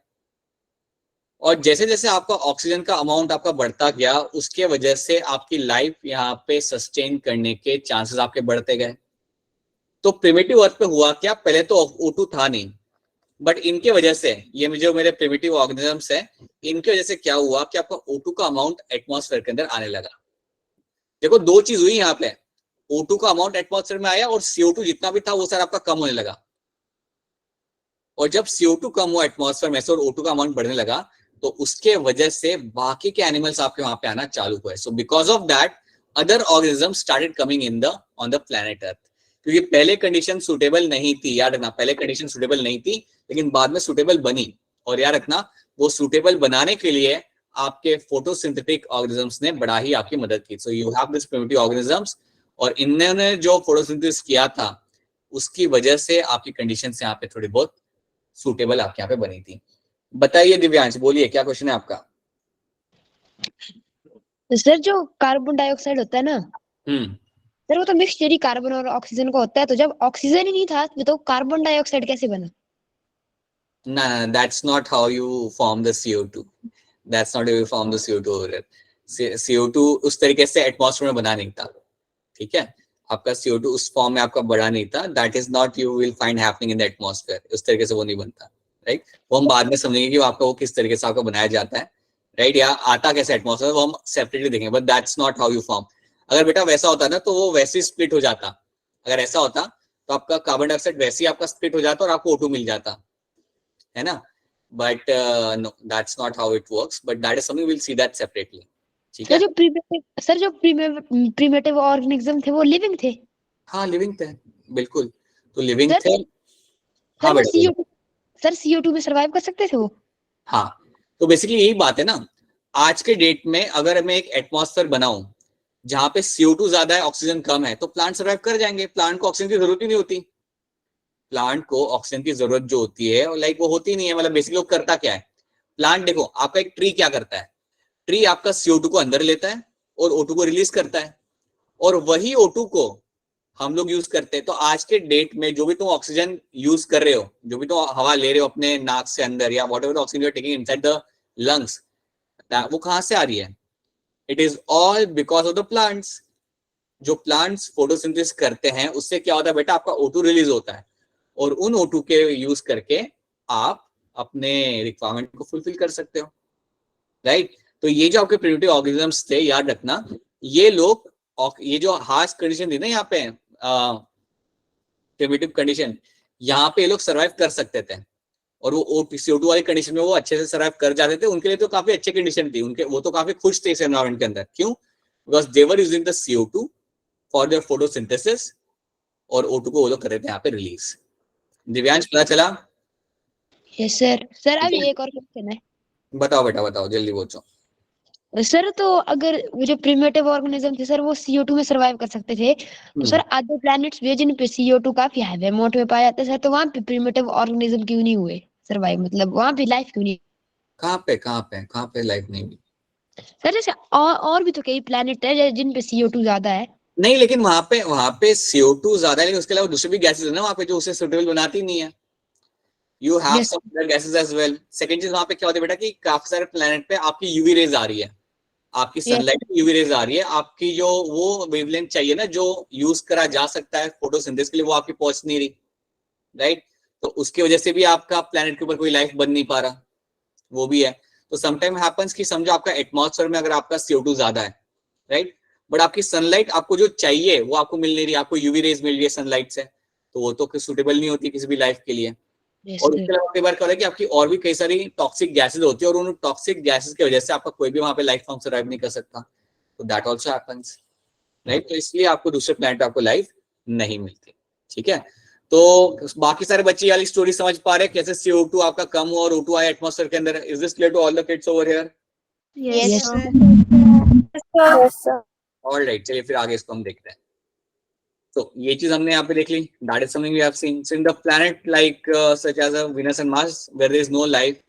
और जैसे जैसे आपका ऑक्सीजन का अमाउंट आपका बढ़ता गया उसके वजह से आपकी लाइफ यहाँ पे सस्टेन करने के चांसेस आपके बढ़ते गए. तो प्रिमिटिव अर्थ पे हुआ क्या, पहले तो O2 था नहीं, बट इनके वजह से, ये जो मेरे प्रिमिटिव ऑर्गेनिजम्स है, इनकी वजह से क्या हुआ कि आपका O2 का अमाउंट एटमॉस्फेयर के अंदर आने लगा. देखो दो चीज हुई यहाँ पे, O2 का अमाउंट एटमॉस्फेयर में आया और CO2 जितना भी था वो सारा आपका कम होने लगा, और जब CO2 कम हुआ एटमॉस्फेयर में से और O2 का अमाउंट बढ़ने लगा तो उसके वजह से बाकी के एनिमल्स आपके वहां पे आना चालू हुए। So because of that other organism started coming in the on the planet earth, क्योंकि पहले कंडीशन सुटेबल नहीं थी, याद रखना पहले कंडीशन सुटेबल नहीं थी लेकिन बाद में सुटेबल बनी, और याद रखना वो सुटेबल बनाने के लिए आपके फोटोसिंथेटिक ऑर्गेनिजम्स ने बड़ा ही आपकी मदद की। सो you have this primitive organisms, और इन्होंने जो फोटोसिंथेसिस किया था उसकी वजह से आपकी कंडीशंस यहाँ पे थोड़ी बहुत सूटेबल आपके यहाँ पे बनी थी। बताइए दिव्यांश, बोलिए क्या क्वेश्चन है आपका? सर जो कार्बन डाइऑक्साइड होता है ना हम्म, सर, वो तो मिक्सचर ही कार्बन और ऑक्सीजन का होता है, तो जब ऑक्सीजन ही नहीं था तो कार्बन डाइऑक्साइड कैसे बना? ना that's not how you form the CO2, that's not how you form the CO2 over here. CO2 उस तरीके से एटमॉस्फेयर में बना नहीं था, ठीक है, आपका CO2 उस फॉर्म में आपका बड़ा नहीं था, that is not you will find happening in the atmosphere, उस तरीके से वो नहीं बनता, राइट? वो हम बाद में समझेंगे कि वो आपका वो किस तरीके से आपका बनाया जाता है, राइट, या आता कैसे एटमॉस्फेयर, वो हम सेपरेटली देखेंगे, but that's not how you form. अगर बेटा वैसा होता ना तो वो वैसे ही स्प्लिट हो जाता, अगर ऐसा होता तो आपका कार्बन डाइऑक्साइड वैसे ही आपका स्प्लिट हो जाता और आपको O2 मिल जाता, है ना, but no that's not how it works, but that is something we will see that separately, ठीक है? सर जो प्रिमिटिव ऑर्गेनिज्म थे वो लिविंग थे? हाँ लिविंग थे, बिल्कुल, तो लिविंग सर, थे। हाँ वो बेटा, सर CO2 में सर्वाइव कर सकते थे वो? हाँ, तो बेसिकली यही बात है ना, आज के डेट में अगर मैं एक एटमॉस्फेयर बनाऊं जहां पे CO2 ज्यादा है ऑक्सीजन कम है तो प्लांट सर्वाइव कर जाएंगे, प्लांट को ऑक्सीजन की जरूरत ही नहीं होती, प्लांट को ऑक्सीजन की जरूरत जो होती है और लाइक वो होती नहीं है, मतलब बेसिकली वो करता क्या है प्लांट, देखो आपका एक ट्री क्या करता है, ट्री आपका CO2 को अंदर लेता है और O2 को रिलीज करता है, और वही O2 को हम लोग यूज करते हैं। तो आज के डेट में जो भी तुम ऑक्सीजन यूज कर रहे हो, जो भी तुम हवा ले रहे हो अपने नाक से अंदर या whatever oxygen you are taking inside the lungs, वो कहां से आ रही है? It is all because of the plants. जो प्लांट्स फोटोसिंथेसिस करते हैं उससे क्या होता है बेटा, आपका O2 रिलीज होता है और उन O2 के यूज करके आप अपने रिक्वायरमेंट को फुलफिल कर सकते हो, राइट? तो ये जो आपके प्रिमिटिव ऑर्गेनिजम्स थे, याद रखना ये लोग, ये जो हार्श कंडीशन थी ना यहाँ पे प्रिमिटिव कंडीशन, यहाँ पे ये लोग सर्वाइव कर सकते थे और वो CO2 वाली कंडीशन में वो अच्छे से सर्वाइव कर जाते थे, उनके लिए तो काफी अच्छी कंडीशन थी, उनके वो तो काफी खुश थे इस एनवायरनमेंट के अंदर। क्यों? Because they were using the CO2 for their photosynthesis और O2 को वो लोग कर रहे थे यहाँ पे रिलीज। दिव्यांश पता चला? Yes sir. सर अभी एक और क्वेश्चन है। बताओ बेटा बताओ, जल्दी पूछो। सर तो अगर वो जो प्रिमिटिव ऑर्गेनिज्म थे सर वो CO2 में सर्वाइव कर सकते थे, तो सर अदर प्लैनेट्स भी जिन पे CO2 काफी हाई अमाउंट में पाया जाता है सर, तो वहां पे प्रिमिटिव ऑर्गेनिज्म क्यों नहीं हुए सर्वाइव, मतलब वहां पे लाइफ क्यों नहीं? कहाँ पे लाइफ नहीं हुई? सर जैसे और भी तो कई प्लैनेट है जिन पे CO2 ज्यादा है। नहीं, लेकिन वहां पे CO2 ज्यादा है, लेकिन उसके अलावा दूसरी भी गैसेस है ना वहां पे जो उसे सुटेबल बनाती नहीं है। You have some other gases as well. Second चीज वहां पे क्या होती है बेटा कि काफी सारे प्लैनेट पे आपकी यूवी रेज आ रही है, आपकी सनलाइट की यूवी रेज आ रही है, आपकी जो वो वेवलेंथ चाहिए ना जो यूज करा जा सकता है फोटोसिंथेसिस के लिए, वो आपकी पहुंच नहीं रही, राइट? तो उसकी वजह से भी आपका प्लैनेट के ऊपर कोई लाइफ बन नहीं पा रहा, वो भी है। तो समटाइम हैपेंस कि समझो आपका एटमॉस्फेयर में अगर आपका CO2 ज्यादा है, राइट, बट आपकी सनलाइट आपको जो चाहिए वो आपको मिल नहीं रही, आपको यूवी रेज मिल रही है सनलाइट से, तो वो तो सुटेबल नहीं होती किसी भी लाइफ के लिए। और उसके अलावा कई बार क्या होता है कि आपकी और भी कई सारी टॉक्सिक गैसेस होती है और उन टॉक्सिक गैसेस की वजह से आपका कोई भी वहां पे लाइफ फॉर्म सर्वाइव नहीं कर सकता, तो दैट आल्सो हैपेंस, राइट? तो इसलिए आपको दूसरे प्लैनेट पे आपको लाइफ नहीं मिलती, ठीक है? तो बाकी सारे बच्चे वाली स्टोरी समझ पा रहे हैं कैसे CO2 आपका कम हुआ और O2 आया एटमॉस्फेयर के अंदर? Is this clear to all the kids over here? Yes sir. Alright, चलिए फिर आगे इसको हम देखते हैं। तो ये चीज हमने यहाँ पे देख ली, that is something we have seen. So in the planet like such as Venus and Mars where there is no life,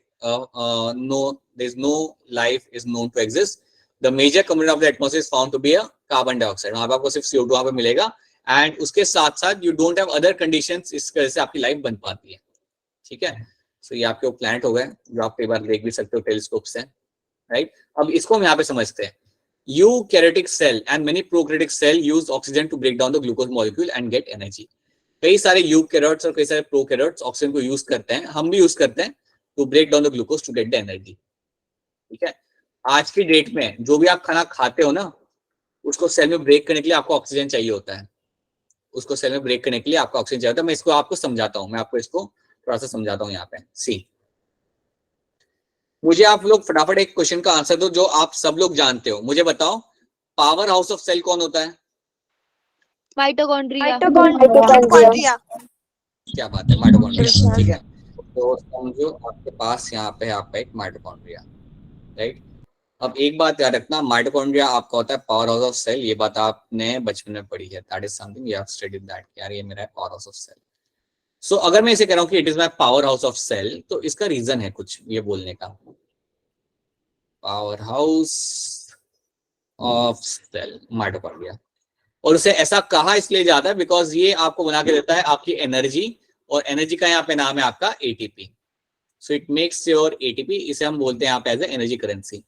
no life is known to exist, the major component of the atmosphere is found to be a carbon dioxide। वहां पे आपको सिर्फ CO2 वहां पे मिलेगा and उसके साथ साथ you don't have other conditions, इस वजह से आपकी लाइफ बन पाती है, ठीक है? सो ये आपके वो प्लैनेट हो गए जो आप कई बार देख भी सकते हो टेलीस्कोप से, राइट? अब इसको हम यहाँ पे समझते हैं। Eukaryotic cell and many prokaryotic cell use oxygen to break down the glucose molecule and get energy। कई सारे यूकैरियोट्स और कई सारे प्रोकैरियोट्स ऑक्सीजन को यूज करते हैं, हम भी यूज करते हैं to break down the glucose to get the energy, ठीक है? आज की डेट में जो भी आप खाना खाते हो ना, उसको सेल में ब्रेक करने के लिए आपको ऑक्सीजन चाहिए होता है, उसको सेल में ब्रेक करने के लिए आपको ऑक्सीजन चाहिए होता है। मैं इसको आपको समझाता हूँ, मैं आपको इसको थोड़ा सा समझाता हूँ यहाँ पे। सी, मुझे आप लोग फटाफट एक क्वेश्चन का आंसर दो जो आप सब लोग जानते हो। मुझे बताओ पावर हाउस ऑफ सेल कौन होता है? माइटोकॉन्ड्रिया। माइटोकॉन्ड्रिया। क्या बात है, माइटोकॉन्ड्रिया। ठीक है, तो समझो आपके पास यहाँ पे आपका एक माइटोकॉन्ड्रिया, राइट। अब एक बात याद रखना, माइटोकॉन्ड्रिया आपका होता है पावर हाउस ऑफ सेल। ये बात आपने बचपन में पढ़ी है, that is something you have studied that, यार ये मेरा power house of cell. So अगर मैं इसे कह रहा हूँ कि it is my power house of cell, तो इसका रीजन है कुछ ये बोलने का, power house of cell mitochondria. और उसे ऐसा कहा इसलिए जाता है बिकॉज ये आपको बना के देता है आपकी एनर्जी, और एनर्जी का यहाँ पे नाम है आपका ATP. So it makes your ATP, इसे हम बोलते हैं यहाँ पे एज एनर्जी करेंसी।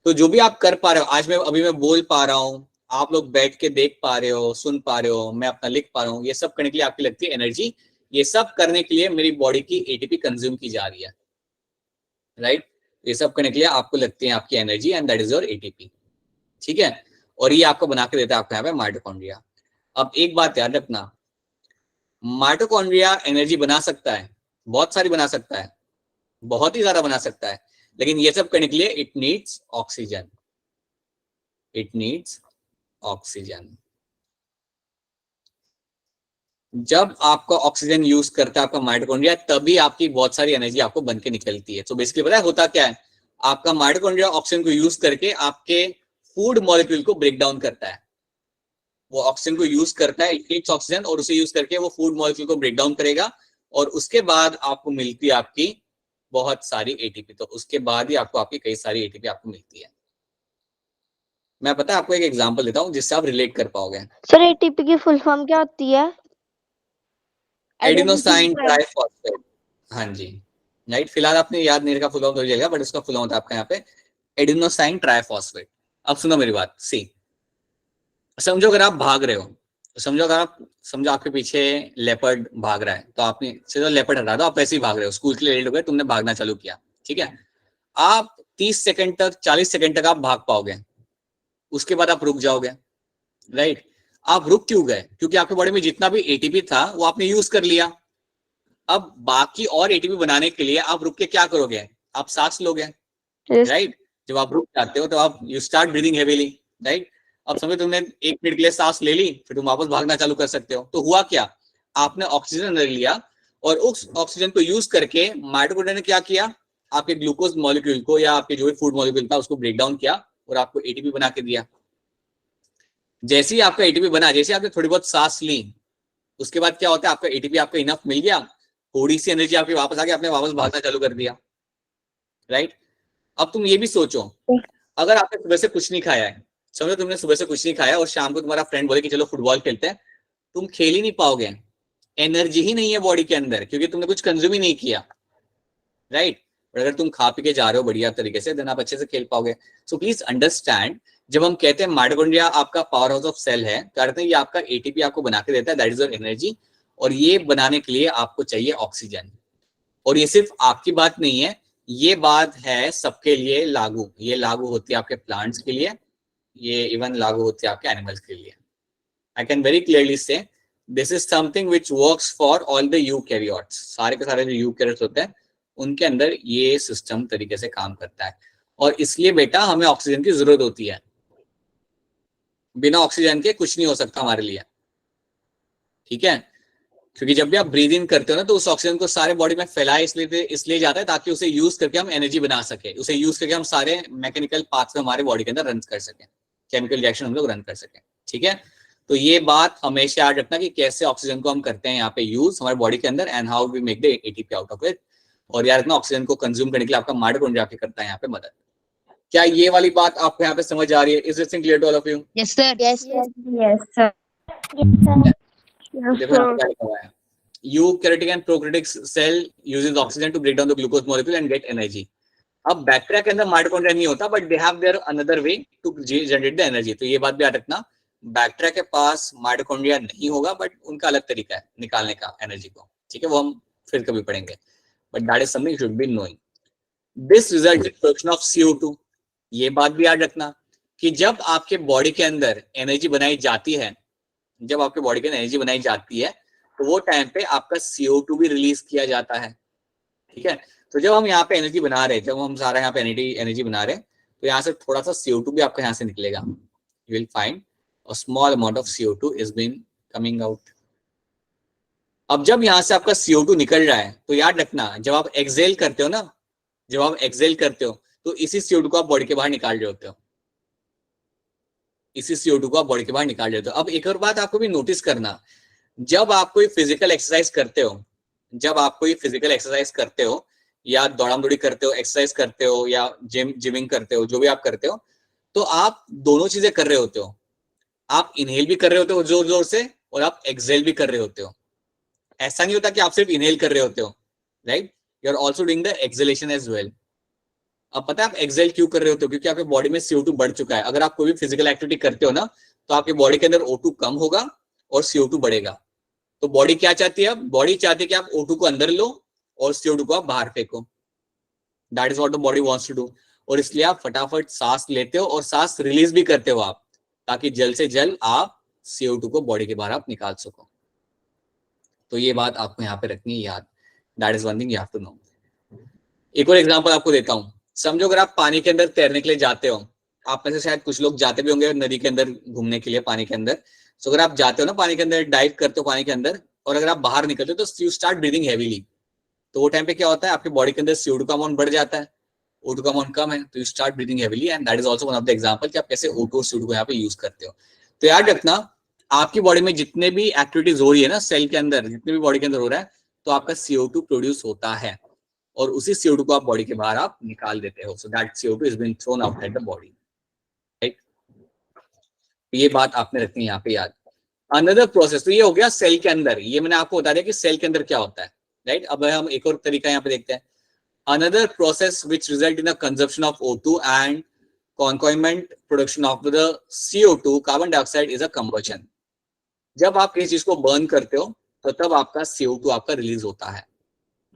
तो जो भी आप कर पा रहे हो, आज मैं अभी मैं बोल पा रहा हूँ, आप लोग बैठ के देख पा रहे हो, सुन पा रहे हो, मैं अपना लिख पा रहा हूँ, ये सब करने के लिए आपकी लगती है एनर्जी। ये सब करने के लिए मेरी बॉडी की एटीपी कंज्यूम की जा रही है, राइट। ये सब करने के लिए आपको लगती है आपकी energy, and that is your ATP, ठीक है। और ये आपको बना के देता है आपका यहाँ पे माइटोकॉन्ड्रिया। अब एक बात याद रखना, माइटोकॉन्ड्रिया एनर्जी बना सकता है, बहुत सारी बना सकता है, बहुत ही ज्यादा बना सकता है, लेकिन ये सब करने के लिए it needs oxygen, it needs oxygen. जब आपका ऑक्सीजन यूज करता है आपका माइटोकॉन्ड्रिया, तभी आपकी बहुत सारी एनर्जी आपको बन के निकलती है। तो बेसिकली पता है होता क्या है, आपका माइटोकॉन्ड्रिया ऑक्सीजन को यूज करके आपके फूड मॉलिक्यूल को ब्रेक डाउन करता है। वो ऑक्सीजन को यूज करता है, इट नीड्स ऑक्सीजन, और उसे यूज करके वो फूड मॉलिक्यूल को ब्रेक डाउन करेगा, और उसके बाद आपको मिलती है आपकी बहुत सारी एटीपी। तो उसके बाद ही आपको आपकी कई सारी एटीपी आपको मिलती है। मैं पता है आपको एक एग्जांपल देता हूँ जिससे आप रिलेट कर पाओगे। सर एटीपी की फुल फॉर्म क्या होती है? Adenosine triphosphate. हाँ जी, राइट। फिलहाल आपने याद नहीं रखा फुल फॉर्म तो जाएगा, बट उसका फुल फॉर्म होता है आपका यहाँ पे एडिनोसाइन ट्राइफॉस्फेट। अब सुनो मेरी बात, सी, समझो अगर आप भाग रहे हो, समझो आपके पीछे लेपर्ड भाग रहा है, तो आपने चलो लेपर्ड हटा दो, आप ऐसे ही भाग रहे हो, स्कूल के लिए लेट हो गए, तुमने भागना चालू किया, ठीक है। आप 30 सेकंड तक 40 सेकंड तक आप भाग पाओगे, उसके बाद आप रुक जाओगे, राइट। आप रुक क्यों गए? क्योंकि आपके बॉडी में जितना भी एटीपी था वो आपने यूज कर लिया। अब बाकी और एटीपी बनाने के लिए आप रुक के क्या करोगे? आप सांस लोगे, राइट। जब आप रुक जाते हो तो आप you start breathing heavily, right. अब समझो तुमने 1 मिनट के लिए सांस ले ली, फिर तुम वापस भागना चालू कर सकते हो। तो हुआ क्या, आपने ऑक्सीजन अंदर लिया, और उस ऑक्सीजन को यूज करके माइटोकॉन्ड्रिया ने क्या किया, आपके ग्लूकोज मॉलिक्यूल को या आपके जो भी फूड मॉलिक्यूल था उसको ब्रेक डाउन किया और आपको एटीपी बना के दिया। जैसे ही आपका एटीपी बना, जैसे आपने थोड़ी बहुत सांस ली, उसके बाद क्या होता है, आपका एटीपी आपका इनफ मिल गया, थोड़ी सी एनर्जी आपकी वापस आ गई, आपने वापस भागना चालू कर दिया, राइट। अब तुम ये भी सोचो, अगर आपने सुबह से कुछ नहीं खाया है, समझो तुमने सुबह से कुछ नहीं खाया और शाम को तुम्हारा फ्रेंड बोले कि चलो फुटबॉल खेलते हैं, तुम खेल ही नहीं पाओगे, एनर्जी ही नहीं है बॉडी के अंदर, क्योंकि तुमने कुछ कंज्यूम ही नहीं किया, राइट। और अगर तुम खा पी के जा रहे हो बढ़िया तरीके से, देन आप अच्छे से खेल पाओगे। सो प्लीज अंडरस्टैंड, जब हम कहते हैं माइटोकॉन्ड्रिया आपका पावर हाउस ऑफ सेल है, तो कहते हैं ये आपका एटीपी आपको बना के देता है, दैट इज योर एनर्जी, और ये बनाने के लिए आपको चाहिए ऑक्सीजन। और ये सिर्फ आपकी बात नहीं है, ये बात है सबके लिए लागू, ये लागू होती है आपके प्लांट्स के लिए, ये इवन लागू होती है आपके एनिमल्स के लिए। आई कैन वेरी क्लियरली से this is something which works for all the eukaryotes, सारे के सारे जो यूकैरियोट्स होते हैं उनके अंदर ये सिस्टम तरीके से काम करता है। और इसलिए बेटा हमें ऑक्सीजन की जरूरत होती है, बिना ऑक्सीजन के कुछ नहीं हो सकता हमारे लिए, ठीक है। क्योंकि जब भी आप ब्रीद इन करते हो ना, तो उस ऑक्सीजन को सारे बॉडी में फैलाए इसलिए जाता है ताकि उसे यूज करके हम एनर्जी बना सके, उसे यूज करके हम सारे मैकेनिकल पाथ्स हमारे बॉडी के अंदर रन कर सके, केमिकल रिएक्शन हम लोग रन कर सके, ठीक है। तो ये बात हमेशा याद रखना कि कैसे ऑक्सीजन को हम करते हैं यहाँ पे यूज हमारे बॉडी के अंदर, and how we make the ATP out of it. और याद रखना ऑक्सीजन को कंज्यूम करने के लिए आपका माइटोकॉन्ड्रिया करता है यहाँ पे मदद। क्या ये वाली बात आपको यहाँ पे समझ आ रही है? Is this clear to all of you? Yes sir. Yes sir. देखो यहाँ पे क्या लिखा हुआ है, eukaryotic and prokaryotic cell uses oxygen to break down the glucose molecule and get energy. अब बैक्टीरिया के अंदर माइटोकॉन्ड्रिया नहीं होता, but they have their another way to generate the energy. तो ये बात भी याद रखना, बैक्टीरिया के पास माइटोकॉन्ड्रिया नहीं होगा, बट उनका अलग तरीका है निकालने का एनर्जी को, ठीक है, वो हम फिर कभी पढ़ेंगे, but that is something you should be knowing. This result in production of CO2, ये बात भी याद रखना, कि जब आपके बॉडी के अंदर एनर्जी बनाई जाती है, जब आपके बॉडी के अंदर एनर्जी बनाई जाती है तो वो टाइम पे आपका CO2 भी रिलीज किया जाता है, ठीक है। तो जब हम यहाँ पे एनर्जी बना रहे हैं, जब हम सारा यहाँ पे एनर्जी बना रहे हैं, तो यहाँ से थोड़ा सा CO2 भी आपका यहाँ से निकलेगा। You will find a small amount of CO2 is been coming out. अब जब यहाँ से आपका CO2 निकल रहा है तो याद रखना, जब आप एक्सहेल करते हो ना, जब आप एक्सहेल करते हो तो इसी CO2 को आप बॉडी के बाहर निकाल रहे होते हो, इसी CO2 को आप बॉडी के बाहर निकाल रहे होते हो। अब एक और बात आपको भी नोटिस करना, जब आप कोई फिजिकल एक्सरसाइज करते हो, जब आप कोई फिजिकल एक्सरसाइज करते हो या दौड़ाम दौड़ी करते हो, एक्सरसाइज करते हो या जिमिंग करते हो, जो भी आप करते हो, तो आप दोनों चीजें कर रहे होते हो। आप इनहेल भी कर रहे होते हो जोर जोर से और आप एक्सहेल भी कर रहे होते हो। ऐसा नहीं होता कि आप सिर्फ इनहेल कर रहे होते हो, right, you are also doing the exhalation as well. अब पता है आप एक्सहेल क्यों कर रहे होते हो? क्योंकि आपके बॉडी में CO2 बढ़ चुका है। अगर आप कोई भी फिजिकल एक्टिविटी करते हो ना, तो आपके बॉडी के अंदर O2 कम होगा और CO2 बढ़ेगा। तो बॉडी क्या चाहती है? अब बॉडी चाहती है कि आप O2 को अंदर लो और CO2 को आप बाहर फेंको। That is what the body wants to do. और इसलिए आप फटाफट सांस लेते हो और सांस रिलीज भी करते हो आप, ताकि जल्द से जल्द आप CO2 को बॉडी के बाहर आप निकाल सको। तो ये बात आपको यहाँ पे रखनी है याद। That is one thing you have to know. एक और एग्जांपल आपको देता हूँ। समझो अगर आप पानी के अंदर तैरने के लिए जाते हो, आप में से शायद कुछ लोग जाते भी होंगे नदी के अंदर घूमने के लिए पानी के अंदर। तो अगर आप जाते हो ना पानी के अंदर, डाइव करते हो पानी के अंदर, और अगर आप बाहर निकलते हो तो यू स्टार्ट ब्रीदिंग हैवीली। तो वो टाइम पे क्या होता है, आपके बॉडी के अंदर CO2 का अमाउंट बढ़ जाता है, O2 का अमाउंट कम है, तो you start breathing heavily. And that is also one of the example कि आप कैसे O2 और CO2 को यहाँ पे यूज करते हो। तो याद रखना, आपकी बॉडी में जितने भी एक्टिविटीज हो रही है ना, सेल के अंदर जितने भी बॉडी के अंदर हो रहा है, तो आपका CO2 प्रोड्यूस होता है और उसी CO2 को आप बॉडी के बाहर आप निकाल देते हो। So that CO2 is being thrown outside the body, right. ये बात आपने रखनी है यहाँ पे याद। अनदर प्रोसेस, तो ये हो गया सेल के अंदर, ये मैंने आपको बता दिया कि सेल के अंदर क्या होता है, राइट। अब हम एक और तरीका यहाँ पे देखते हैं। Another process which result in the consumption of O2 and concomitant production of the CO2 carbon dioxide is a combustion. जब आप किसी चीज को बर्न करते हो तो तब आपका CO2 आपका रिलीज होता है,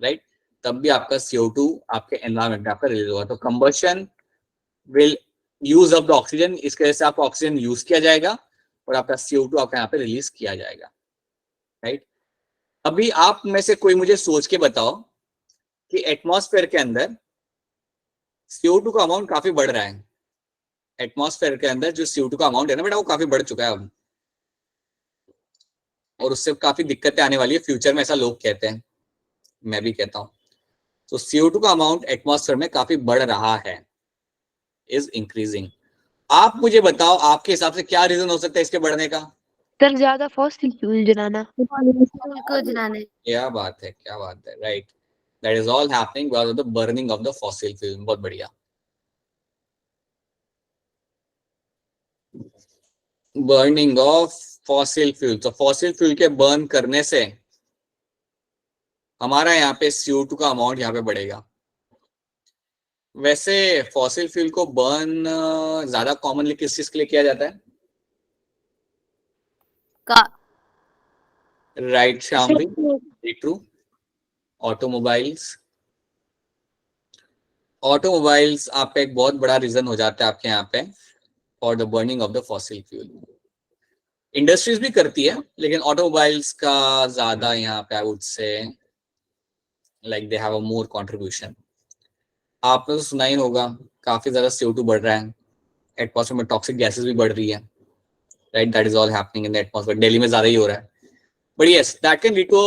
राइट। तब भी आपका CO2 आपके एनवायरमेंट में आपका रिलीज होगा। तो combustion will use of the oxygen, इसकी वजह से आपका ऑक्सीजन यूज किया जाएगा और आपका CO2 आपका यहाँ पे रिलीज किया जाएगा, राइट। अभी आप में से कोई मुझे सोच के बताओ कि एटमॉस्फेयर के अंदर CO2 का अमाउंट काफी बढ़ रहा है। एटमॉस्फेयर के अंदर जो CO2 का अमाउंट है ना बेटा, वो काफी बढ़ चुका है अब, और उससे काफी दिक्कतें आने वाली है फ्यूचर में, ऐसा लोग कहते हैं, मैं भी कहता हूं। तो CO2 का अमाउंट एटमॉस्फेयर में काफी बढ़ रहा है, इज इंक्रीजिंग। आप मुझे बताओ आपके हिसाब से क्या रीजन हो सकता है इसके बढ़ने का? सर ज्यादा फॉसिल फ्यूल जलाना। को जलाने। क्या बात है, क्या बात है, right. That is all happening because of the burning of the fossil fuel. बहुत बढ़िया। बर्निंग ऑफ फॉसिल फ्यूल, तो फॉसिल फ्यूल के बर्न करने से हमारा यहाँ पे CO2 का अमाउंट यहाँ पे बढ़ेगा। वैसे फॉसिल फ्यूल को बर्न ज्यादा कॉमनली किस चीज के लिए किया जाता है? Right Shamvi, true. Automobiles, automobiles आपका एक बहुत बड़ा रीजन हो जाता है आपके यहाँ पे for the burning of the fossil fuel. Industries भी करती है, लेकिन ऑटोमोबाइल्स का ज्यादा यहाँ पे I would say like they have a more contribution. आपने तो सुना ही होगा, काफी ज्यादा CO2 बढ़ रहा है, एटमॉस्फेयर में टॉक्सिक गैसेस भी बढ़ रही है, right. That is all happening in the atmosphere. Delhi में ज्यादा ही हो रहा है, but yes that can lead to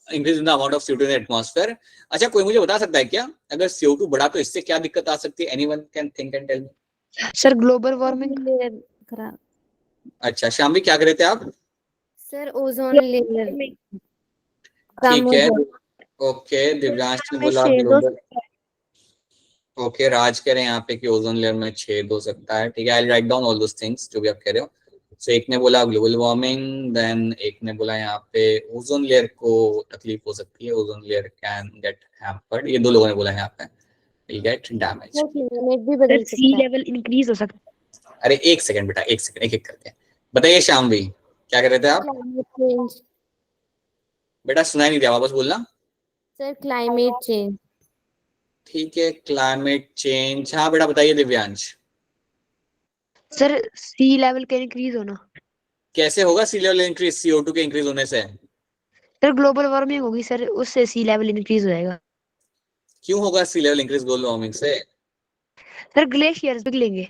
increase in the amount of CO2 in the atmosphere. अच्छा, कोई मुझे बता सकता है क्या, अगर CO2 बढ़ा तो इससे क्या दिक्कत आ सकती है? Anyone can think and tell me. Sir global warming. खराब। अच्छा शाम भी क्या कर रहे थे आप? सर ओजोन लेयर ठीक है, ओके। दिव्यांश ने बोला ग्लोबल, ओके। राज कह रहे हैं यहाँ पे कि ओजोन लेयर में छेद हो सकता है, ठीक है। I write down all those things जो भी आप कह रहे हो। सो एक ने बोला ग्लोबल वार्मिंग, देन एक ने बोला यहाँ पे ओजोन लेयर को तकलीफ हो सकती है, ozone layer can get hampered. ये दो लोगों ने बोला यहाँ पे विल गेट डैमेज। भी बदल सर सी लेवल इंक्रीज हो सकता है। अरे एक सेकंड बेटा, एक सेकंड, एक एक करके बताइए। शाम भी क्या कर रहे थे आप? चेंज। बेटा सुनाई नहीं दिया, वापस बोलना। Sir climate change. ठीक है, क्लाइमेट चेंज। हाँ बेटा बताइए दिव्यांश। सर सी लेवल का इंक्रीज होना। कैसे होगा सी लेवल इंक्रीज CO2 के इंक्रीज होने से? सर ग्लोबल वार्मिंग होगी सर, उससे सी लेवल इंक्रीज हो जाएगा। क्यों होगा sea level increase global warming से? सर ग्लेशियर्स पिघलेंगे।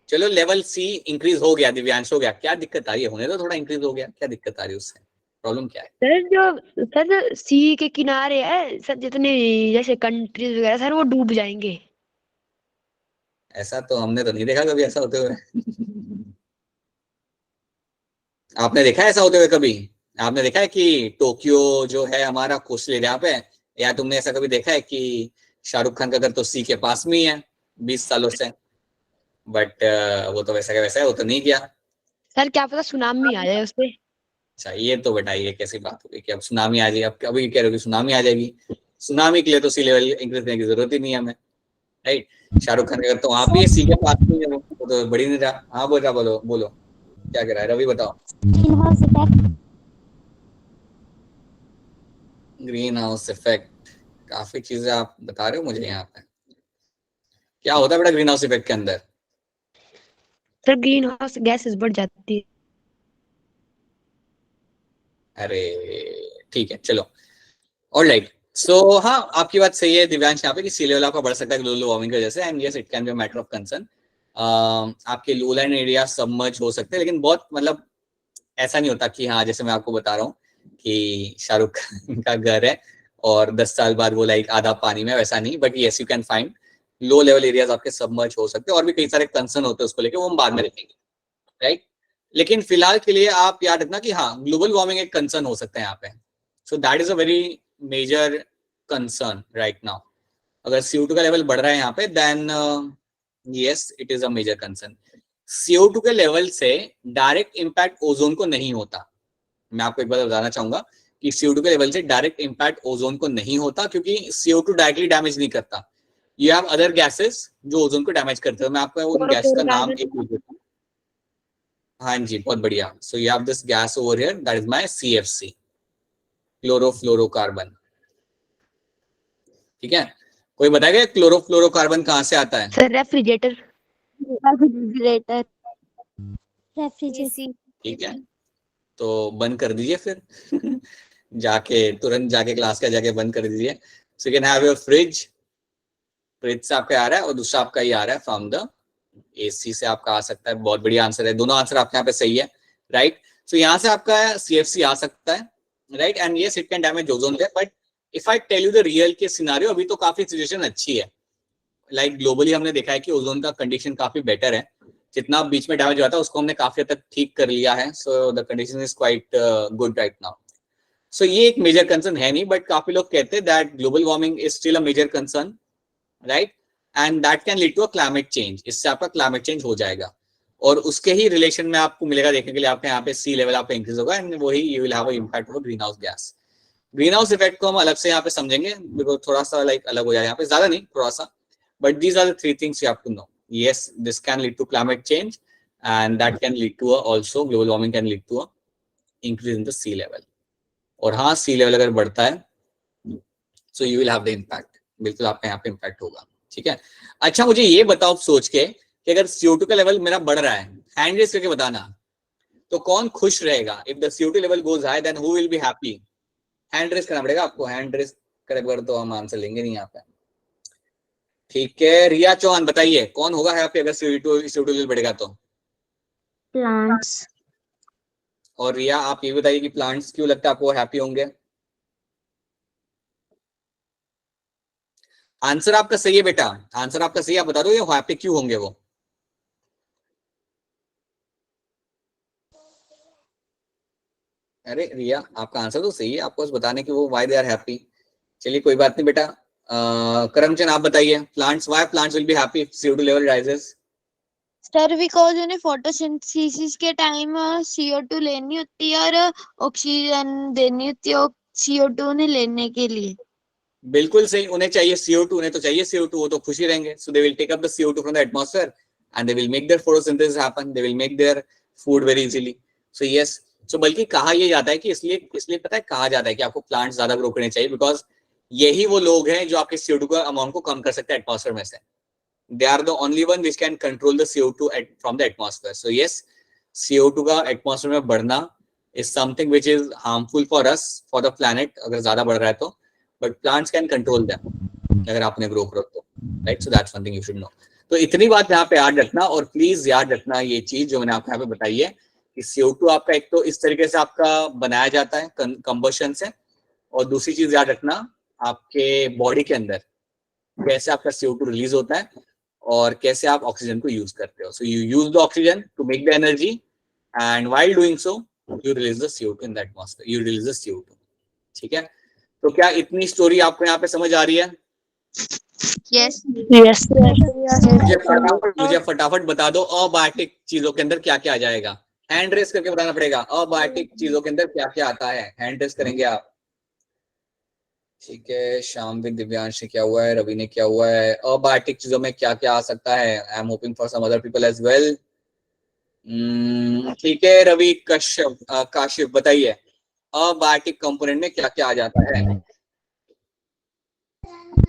चलो लेवल सी इंक्रीज हो गया, दिव्यांश हो गया, क्या दिक्कत आ रही है? होने तो थोड़ा इंक्रीज हो गया, क्या दिक्कत आ रही है उससे? प्रॉब्लम क्या है? सर सी के किनारे है सर, जितने जैसे कंट्रीज वगैरह सर वो डूब जाएंगे। ऐसा तो हमने तो नहीं देखा कभी ऐसा होते हुए। आपने देखा है ऐसा होते हुए कभी? आपने देखा है कि टोक्यो जो है हमारा कोस्टल एरिया पे, या तुमने ऐसा कभी देखा है कि शाहरुख खान का घर तो सी के पास में ही है 20 सालों से? बट वो तो वैसा का वैसा है, वो तो नहीं गया। सर क्या पता सुनामी आ जाए उससे। अच्छा, ये तो बताइए कैसी बात होगी कि अब सुनामी आ जाएगी? अब अभी कह रहे हो कि सुनामी आ जाएगी? सुनामी के लिए तो सी लेवल इंक्रीज करने की जरूरत ही नहीं है हमें, राइट? शाहरुख खान का घर तो वहां पे सी के पास में है, वो तो बड़ी नहीं रहा। हाँ बोल रहा, बोलो बोलो क्या कह रहा है रवि, बताओ। Green house effect. Green house effect, काफी चीजें आप बता रहे हो मुझे यहाँ पे। क्या होता है बेटा ग्रीन हाउस इफेक्ट के अंदर? सर ग्रीन हाउस गैसेस बढ़ जाती है। अरे ठीक है, चलो ऑलराइट। सो हाँ, आपकी बात सही है दिव्यांश यहाँ पे कि सी लेवल आपका बढ़ सकता है ग्लोबल वार्मिंग की वजह से, and yes it can be a matter of concern. आपके लोलैंड एरिया सबमर्ज हो सकते हैं, लेकिन बहुत मतलब ऐसा नहीं होता कि हाँ जैसे मैं आपको बता रहा हूँ कि शाहरुख खान का घर है और 10 साल बाद वो लाइक आधा पानी में, वैसा नहीं। But yes you can find low level areas आपके सबमर्ज हो सकते हैं, और भी कई सारे कंसर्न होते हैं उसको लेके, वो हम बाद में देखेंगे, राइट? लेकिन फिलहाल के लिए आप याद रखना कि हाँ ग्लोबल वार्मिंग एक कंसर्न हो सकता है यहाँ पे। So that is a very major concern right now. अगर CO2 का लेवल बढ़ रहा है यहाँ पे, then yes it is a major concern. CO2 के लेवल से डायरेक्ट इंपैक्ट ओजोन को नहीं होता। मैं आपको एक बार बताना चाहूंगा कि CO2 के लेवल से डायरेक्ट इंपैक्ट ओजोन को नहीं होता, क्योंकि CO2 डायरेक्टली डैमेज नहीं करता। यू हैव अदर गैसेस जो ओजोन को डैमेज करते हैं। मैं आपको उन गैस का नाम एक पूछ देता हूँ। हाँ जी, बहुत बढ़िया। सो you have this gas over here, that is my CFC, chlorofluorocarbon. ठीक है, कोई बताएगा क्लोरोफ्लोरोकार्बन कहाँ से आता है? Sir refrigerator. रेफ्रिजरेटर। रेफ्रिजरेटर। ठीक है, तो बंद कर दीजिए फिर। जाके तुरंत जाके क्लास का जाके बंद कर दीजिए। So you can have your fridge, fridge से आपका आ रहा है, और दूसरा आपका ये आ रहा है फ्रॉम द AC से आपका आ सकता है। बहुत बढ़िया आंसर है, दोनों आंसर आपके यहाँ पे सही है, राइट? सो यहाँ से आपका CFC आ सकता है, right? And yes it can damage ozone layer, but if I tell you the real case scenario, अभी तो काफी सिचुएशन अच्छी है। लाइक ग्लोबली हमने देखा है कि ओजोन का कंडीशन काफी बेटर है। जितना बीच में डैमेज हुआ था उसको हमने काफी हद तक ठीक कर लिया है। So the condition is quite good right now. So ये एक मेजर कंसर्न है नहीं, बट काफी लोग कहते हैं that global warming is still a major concern, right? And that can lead to a climate change. इससे आपका क्लाइमेट चेंज हो जाएगा, और उसके ही रिलेशन में आपको मिलेगा देखने के लिए। आपके यहाँ पे सी लेवल आपका इंक्रीज होगा, एंड वही you will have a impact of green house gas. Green house effect को हम अलग से यहाँ पे समझेंगे, बिकॉज थोड़ा सा लाइक अलग हो जाएगा यहाँ पे, ज्यादा नहीं थोड़ा सा। But these are the 3 things you have to know. Yes this can lead to climate change, and that can lead to also global warming can lead to increase in the sea level. और हाँ, sea level अगर बढ़ता है so you will have the impact, बिल्कुल आपका यहाँ पे impact होगा। ठीक है, अच्छा मुझे ये बताओ सोच के कि अगर CO2 का लेवल मेरा बढ़ रहा है, हैंड रेज करके बताना, तो कौन खुश रहेगा? If the CO2 level goes high then who will be happy? Hand raise करना पड़ेगा आपको, हैंड रेज करे बगैर तो हम आंसर लेंगे नहीं यहाँ पे। ठीक है, रिया चौहान बताइए कौन होगा हैप्पी अगर CO2 लेवल बढ़ेगा तो? प्लांट्स। और रिया आप ये बताइए कि प्लांट्स क्यों लगता है आपको हैप्पी होंगे? आंसर आपका सही है बेटा, आंसर आपका सही है, आप बता दो ये हैप्पी क्यों होंगे वो। अरे रिया आपका आंसर तो सही है, आपको बस बताने कि वो व्हाई दे आर हैप्पी। चलिए कोई बात नहीं बेटा। करमचंद आप बताइए plants, why plants will be happy if CO2 level rises? Sir because उन्हें फोटोसिंथेसिस के टाइम CO2 लेनी होती है और ऑक्सीजन देनी होती है CO2 उन्हें लेने के लिए। बिल्कुल सही, उन्हें चाहिए CO2, उन्हें तो चाहिए CO2, वो तो खुशी रहेंगे। So they will take up the CO2 from the atmosphere and they will make their photosynthesis happen, they will make their food very easily. So yes, so बल्कि कहा यह जाता है कि इसलिए पता है कहा जाता है कि आपको प्लांट्स ज्यादा ग्रो करने चाहिए, बिकॉज यही वो लोग हैं जो आपके CO2 का अमाउंट को कम कर सकते हैं एटमॉस्फेयर में से। they are the only one which can control the CO2 from the atmosphere. So yes, CO2 का atmosphere में बढ़ना is something which is harmful for us, for the planet, अगर ज़्यादा बढ़ रहा है तो, but plants can control them, अगर आपने grow करो तो, right? So that's one thing you should know. तो इतनी बात यहाँ पे याद रखना, और प्लीज याद रखना ये चीज जो मैंने आपको यहाँ पे बताई है कि CO2 आपका एक तो इस तरीके से आपका बनाया जाता है कंबशन से, और दूसरी चीज याद रखना आपके बॉडी के अंदर कैसे आपका CO2 रिलीज होता है और कैसे आप ऑक्सीजन को यूज करते हो. So you use the oxygen to make the energy, and while doing so you release the CO2 in the atmosphere, you release the CO2. ठीक है, तो क्या इतनी स्टोरी आपको यहाँ पे समझ आ रही है? यस मुझे फटाफट बता दो अबायोटिक चीजों के अंदर क्या क्या आ जाएगा. हैंड रेस करके बताना पड़ेगा. अबायोटिक चीजों के अंदर क्या क्या आता है, हैंड रेस करेंगे आप. ठीक है, शाम भी दिव्यांश ने क्या हुआ है, रवि ने क्या हुआ है. अबायोटिक चीजों में क्या क्या आ सकता है? I am hoping for some other people as well. ठीक है, रवि काशिफ बताइए अबायोटिक कंपोनेंट में क्या क्या आ जाता है?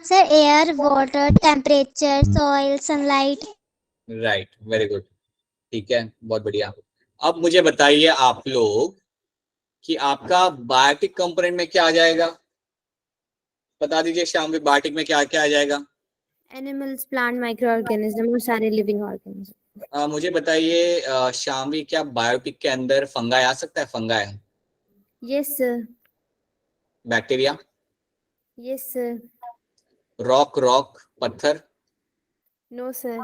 Sir air, water, temperature, soil, sunlight. Right, very good. ठीक है, बहुत बढ़िया. अब मुझे बताइए आप लोग कि आपका बायोटिक कंपोनेंट में क्या आ जाएगा? बता दीजिए शाम में बायोटिक में क्या क्या आ जाएगा? एनिमल्स, प्लांट, माइक्रो ऑर्गेनिज्म और सारे लिविंग ऑर्गेनिज्म. मुझे बताइए शामवी, क्या बायोटिक के अंदर फंगाई आ सकता है? Fungi, yes sir. Bacteria, yes sir. Rock पत्थर, नो सर.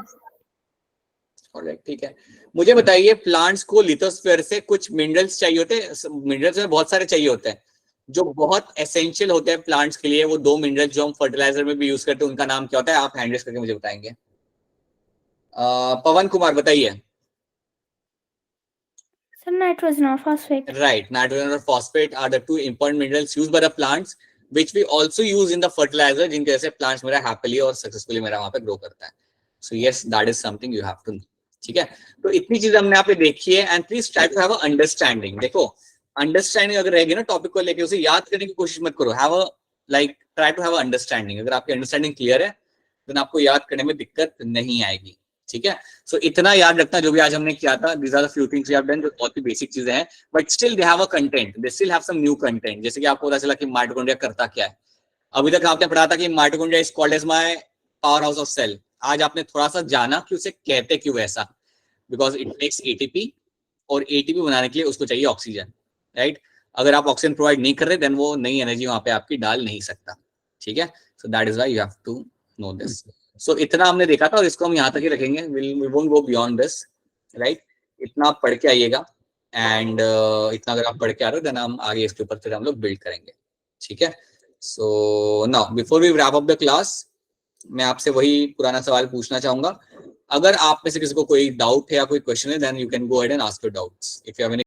ऑलराइट, ठीक है. मुझे बताइए प्लांट्स को लिथोस्फीयर से कुछ मिनरल्स चाहिए होते हैं. मिनरल्स में बहुत सारे चाहिए होते हैं जो बहुत एसेंशियल होते हैं प्लांट्स के लिए. वो 2 मिनरल्स जो हम फर्टिलाइजर में भी यूज करते हैं, उनका नाम क्या होता है? आप हैंड रेस करके मुझे बताएंगे. पवन कुमार बताइए. सर नाइट्रोजन और फॉस्फेट. Right, nitrogen और phosphate are the 2 important minerals used by the plants, which we also use in the fertilizer, जिनकी वजह से plants मेरा happily और successfully मेरा वहाँ पे grow करता है. So yes, that is something you have to know. ठीक है, तो इतनी चीज हमने यहाँ पे देखी है, and please try to have a understanding. देखो, understanding अगर रहेगी ना टॉपिक को लेके, उसे याद करने की कोशिश मत करो. Have a try to have a understanding. अगर आपकी अंडरस्टैंडिंग क्लियर है, then आपको याद करने में दिक्कत नहीं आएगी. ठीक है, सो इतना याद रखना जो भी आज हमने किया था. These are the few things we have done, जो बहुत ही बेसिक चीजें हैं, but still they have a content, they still have some new content. जैसे कि आपको पता चला कि माइटोकॉन्ड्रिया करता क्या है. अभी तक आपने पढ़ा था कि mitochondria is called as my power house of cell. आज आपने थोड़ा सा जाना कि उसे कहते क्यों ऐसा, बिकॉज इट मेक्स एटीपी, और एटीपी बनाने के लिए उसको चाहिए ऑक्सीजन. राइट, अगर आप ऑक्सीजन प्रोवाइड नहीं कर रहे, देन वो नई एनर्जी वहां पे आपकी डाल नहीं सकता. ठीक है, so that is why you have to know this. So इतना हमने देखा था, और इसको हम यहाँ तक ही रखेंगे. we won't go beyond this, right? इतना आप पढ़ के आइएगा, एंड इतना अगर आप पढ़ के आ रहे हो, देन हम आगे इसके ऊपर फिर हम लोग बिल्ड करेंगे. ठीक है, so now before we wrap up the class, मैं आपसे वही पुराना सवाल पूछना चाहूंगा. अगर आप में से किसी को कोई डाउट है या कोई क्वेश्चन है, then you can go ahead and ask your doubts. If you have any